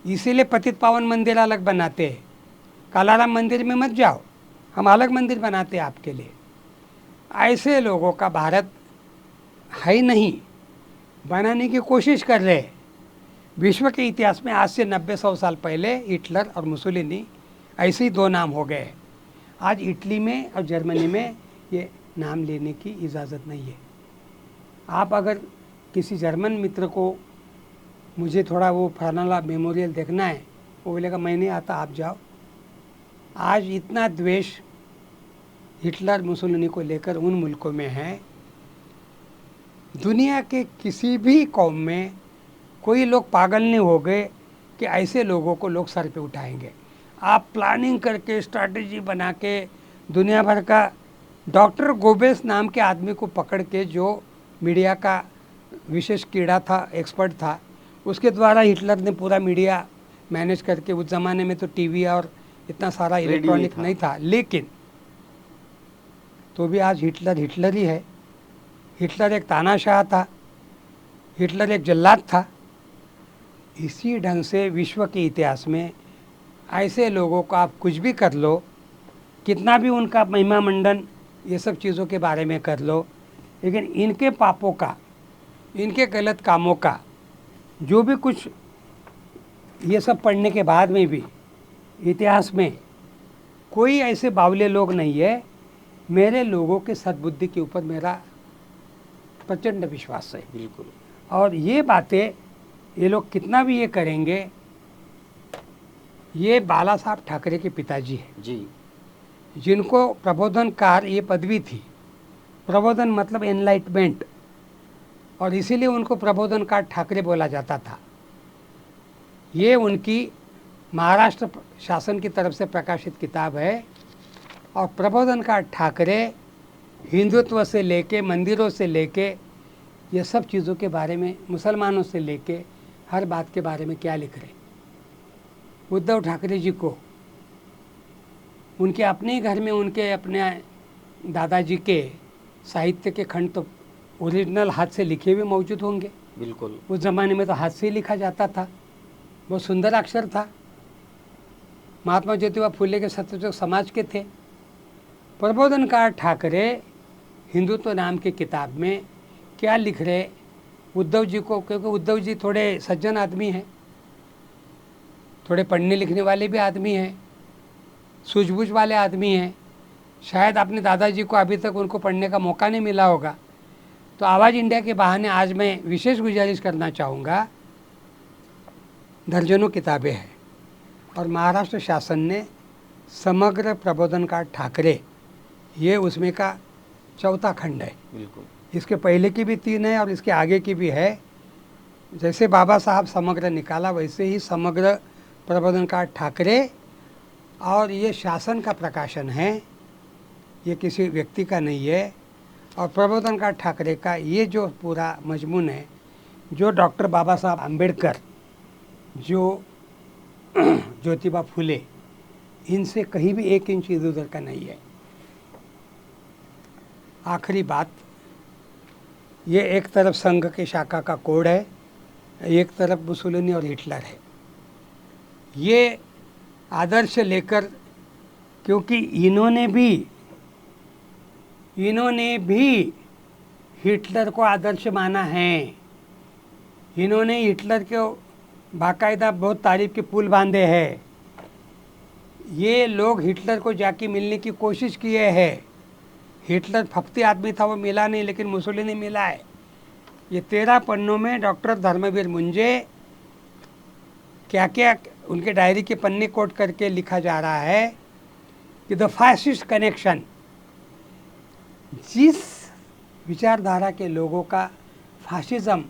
इसीलिए पतित पावन मंदिर अलग बनाते हैं। कालाराम मंदिर में मत जाओ, हम अलग मंदिर बनाते हैं आपके लिए। ऐसे लोगों का भारत है ही नहीं, बनाने की कोशिश कर रहे हैं। विश्व के इतिहास में आज से 90-100 साल पहले हिटलर और मुसोलिनी ऐसे ही 2 नाम हो गए। आज इटली में और जर्मनी में ये नाम लेने की इजाज़त नहीं है। आप अगर किसी जर्मन मित्र को, मुझे थोड़ा वो फलाना मेमोरियल देखना है, वो बोलेगा मैं नहीं आता, आप जाओ। आज इतना द्वेष हिटलर मुसोलिनी को लेकर उन मुल्कों में है। दुनिया के किसी भी कौम में कोई लोग पागल नहीं हो गए कि ऐसे लोगों को लोग सर पे उठाएंगे। आप प्लानिंग करके, स्ट्रैटेजी बना के दुनिया भर का डॉक्टर गोबेल्स नाम के आदमी को पकड़ के, जो मीडिया का विशेष कीड़ा था, एक्सपर्ट था, उसके द्वारा हिटलर ने पूरा मीडिया मैनेज करके, उस ज़माने में तो टीवी और इतना सारा इलेक्ट्रॉनिक नहीं था, लेकिन तो भी आज हिटलर हिटलर ही है। हिटलर एक तानाशाह था, हिटलर एक जल्लाद था। इसी ढंग से विश्व के इतिहास में ऐसे लोगों को आप कुछ भी कर लो, कितना भी उनका महिमा मंडन ये सब चीज़ों के बारे में कर लो, लेकिन इनके पापों का, इनके गलत कामों का जो भी कुछ, ये सब पढ़ने के बाद में भी इतिहास में कोई ऐसे बावले लोग नहीं है। मेरे लोगों के सद्बुद्धि के ऊपर मेरा प्रचंड विश्वास है। बिल्कुल। और ये बातें ये लोग कितना भी ये करेंगे, ये बाला साहब ठाकरे के पिताजी हैं जी। जिनको प्रबोधनकार ये पदवी थी। प्रबोधन मतलब एनलाइटमेंट, और इसीलिए उनको प्रबोधनकार ठाकरे बोला जाता था। ये उनकी महाराष्ट्र शासन की तरफ से प्रकाशित किताब है। और प्रबोधनकार ठाकरे हिंदुत्व से लेके, मंदिरों से लेके, ये सब चीज़ों के बारे में, मुसलमानों से लेके हर बात के बारे में क्या लिख रहे। उद्धव ठाकरे जी को उनके अपने ही घर में, उनके अपने दादाजी के साहित्य के खंड तो ओरिजिनल हाथ से लिखे हुए मौजूद होंगे। बिल्कुल। उस ज़माने में तो हाथ से ही लिखा जाता था, बहुत सुंदर अक्षर था। महात्मा ज्योतिबा फुले के सत्यशोधक समाज के थे। प्रबोधनकार ठाकरे हिंदुत्व नाम की किताब में क्या लिख रहे उद्धव जी को, क्योंकि उद्धव जी थोड़े सज्जन आदमी हैं, थोड़े पढ़ने लिखने वाले भी आदमी हैं, सूझबूझ वाले आदमी हैं। शायद अपने दादाजी को अभी तक उनको पढ़ने का मौका नहीं मिला होगा। तो आवाज़ इंडिया के बहाने आज मैं विशेष गुजारिश करना चाहूँगा। दर्जनों किताबें हैं और महाराष्ट्र शासन ने समग्र प्रबोधनकार ठाकरे, ये उसमें का चौथा खंड है। बिल्कुल। इसके पहले की भी 3 है और इसके आगे की भी है। जैसे बाबा साहब समग्र निकाला, वैसे ही समग्र प्रबोधनकार ठाकरे, और ये शासन का प्रकाशन है, ये किसी व्यक्ति का नहीं है। और प्रबोधनकार ठाकरे का ये जो पूरा मजमून है, जो डॉक्टर बाबा साहब आम्बेडकर, जो ज्योतिबा फुले, इनसे कहीं भी 1 इंच इधर उधर का नहीं है। आखिरी बात, ये एक तरफ संघ की शाखा का कोड है, एक तरफ मुसोलिनी और हिटलर है। ये आदर्श लेकर, क्योंकि इन्होंने भी हिटलर को आदर्श माना है। इन्होंने हिटलर को बाकायदा बहुत तारीफ के पुल बांधे हैं। ये लोग हिटलर को जाके मिलने की कोशिश किए हैं। हिटलर फप्ती आदमी था, वो मिला नहीं, लेकिन मुसोलिनी मिला है। ये 13 पन्नों में डॉक्टर धर्मवीर मुंजे क्या क्या उनके डायरी के पन्ने कोट करके लिखा जा रहा है कि द फैसिस्ट कनेक्शन, जिस विचारधारा के लोगों का फासिज्म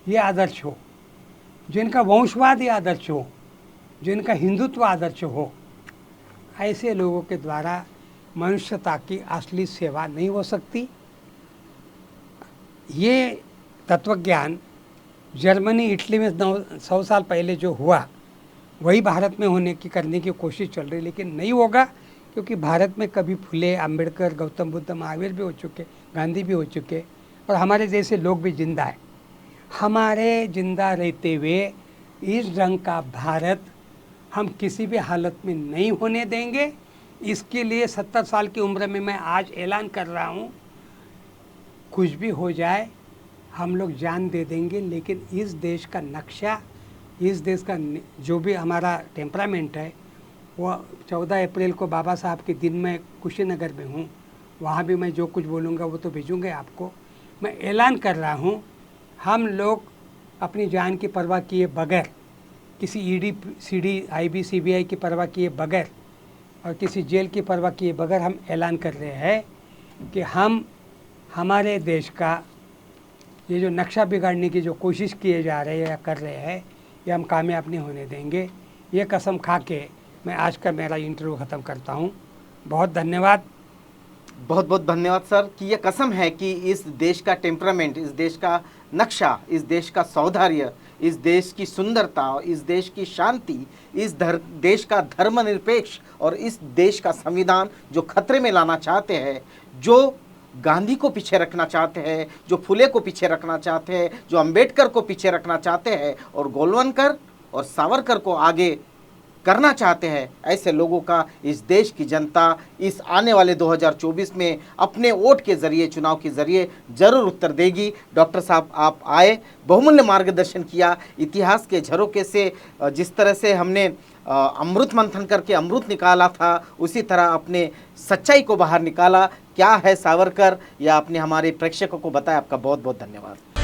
ये आदर्श हो, जिनका वंशवाद ये आदर्श हो, जिनका हिंदुत्व आदर्श हो, ऐसे लोगों के द्वारा मनुष्यता की असली सेवा नहीं हो सकती। ये तत्वज्ञान जर्मनी, इटली में 100 साल पहले जो हुआ, वही भारत में होने की करने की कोशिश चल रही, लेकिन नहीं होगा, क्योंकि भारत में कभी फुले, अंबेडकर, गौतम बुद्ध, महावीर भी हो चुके, गांधी भी हो चुके, और हमारे जैसे लोग भी जिंदा है। हमारे जिंदा रहते हुए इस ढंग का भारत हम किसी भी हालत में नहीं होने देंगे। इसके लिए 70 साल की उम्र में मैं आज ऐलान कर रहा हूँ, कुछ भी हो जाए हम लोग जान दे देंगे, लेकिन इस देश का नक्शा, इस देश का जो भी हमारा टेम्परामेंट है, वो 14 अप्रैल को बाबा साहब के दिन में कुशीनगर में हूँ, वहाँ भी मैं जो कुछ बोलूँगा वो तो भेजूँगा आपको। मैं ऐलान कर रहा हूँ, हम लोग अपनी जान की परवाह किए बगैर, किसी ईडी, सीडी, आईबी, सीबीआई की परवाह किए बगैर और किसी जेल की परवाह किए बगैर हम ऐलान कर रहे हैं कि हम हमारे देश का ये जो नक्शा बिगाड़ने की जो कोशिश किए जा रहे हैं या कर रहे हैं, ये हम कामयाब नहीं होने देंगे। ये कसम खा के मैं आज का मेरा इंटरव्यू ख़त्म करता हूँ। बहुत धन्यवाद। बहुत बहुत धन्यवाद सर कि ये कसम है कि इस देश का टेम्परामेंट, इस देश का नक्शा, इस देश का सौंदर्य, इस देश की सुंदरता, इस देश की शांति, इस देश का धर्मनिरपेक्ष और इस देश का संविधान जो खतरे में लाना चाहते हैं, जो गांधी को पीछे रखना चाहते हैं, जो फुले को पीछे रखना चाहते हैं, जो अंबेडकर को पीछे रखना चाहते हैं और गोलवलकर और सावरकर को आगे करना चाहते हैं, ऐसे लोगों का इस देश की जनता इस आने वाले 2024 में अपने वोट के जरिए, चुनाव के जरिए जरूर उत्तर देगी। डॉक्टर साहब आप आए, बहुमूल्य मार्गदर्शन किया, इतिहास के झरोके से जिस तरह से हमने अमृत मंथन करके अमृत निकाला था, उसी तरह अपने सच्चाई को बाहर निकाला, क्या है सावरकर, या अपने हमारे प्रेक्षकों को बताया। आपका बहुत बहुत धन्यवाद।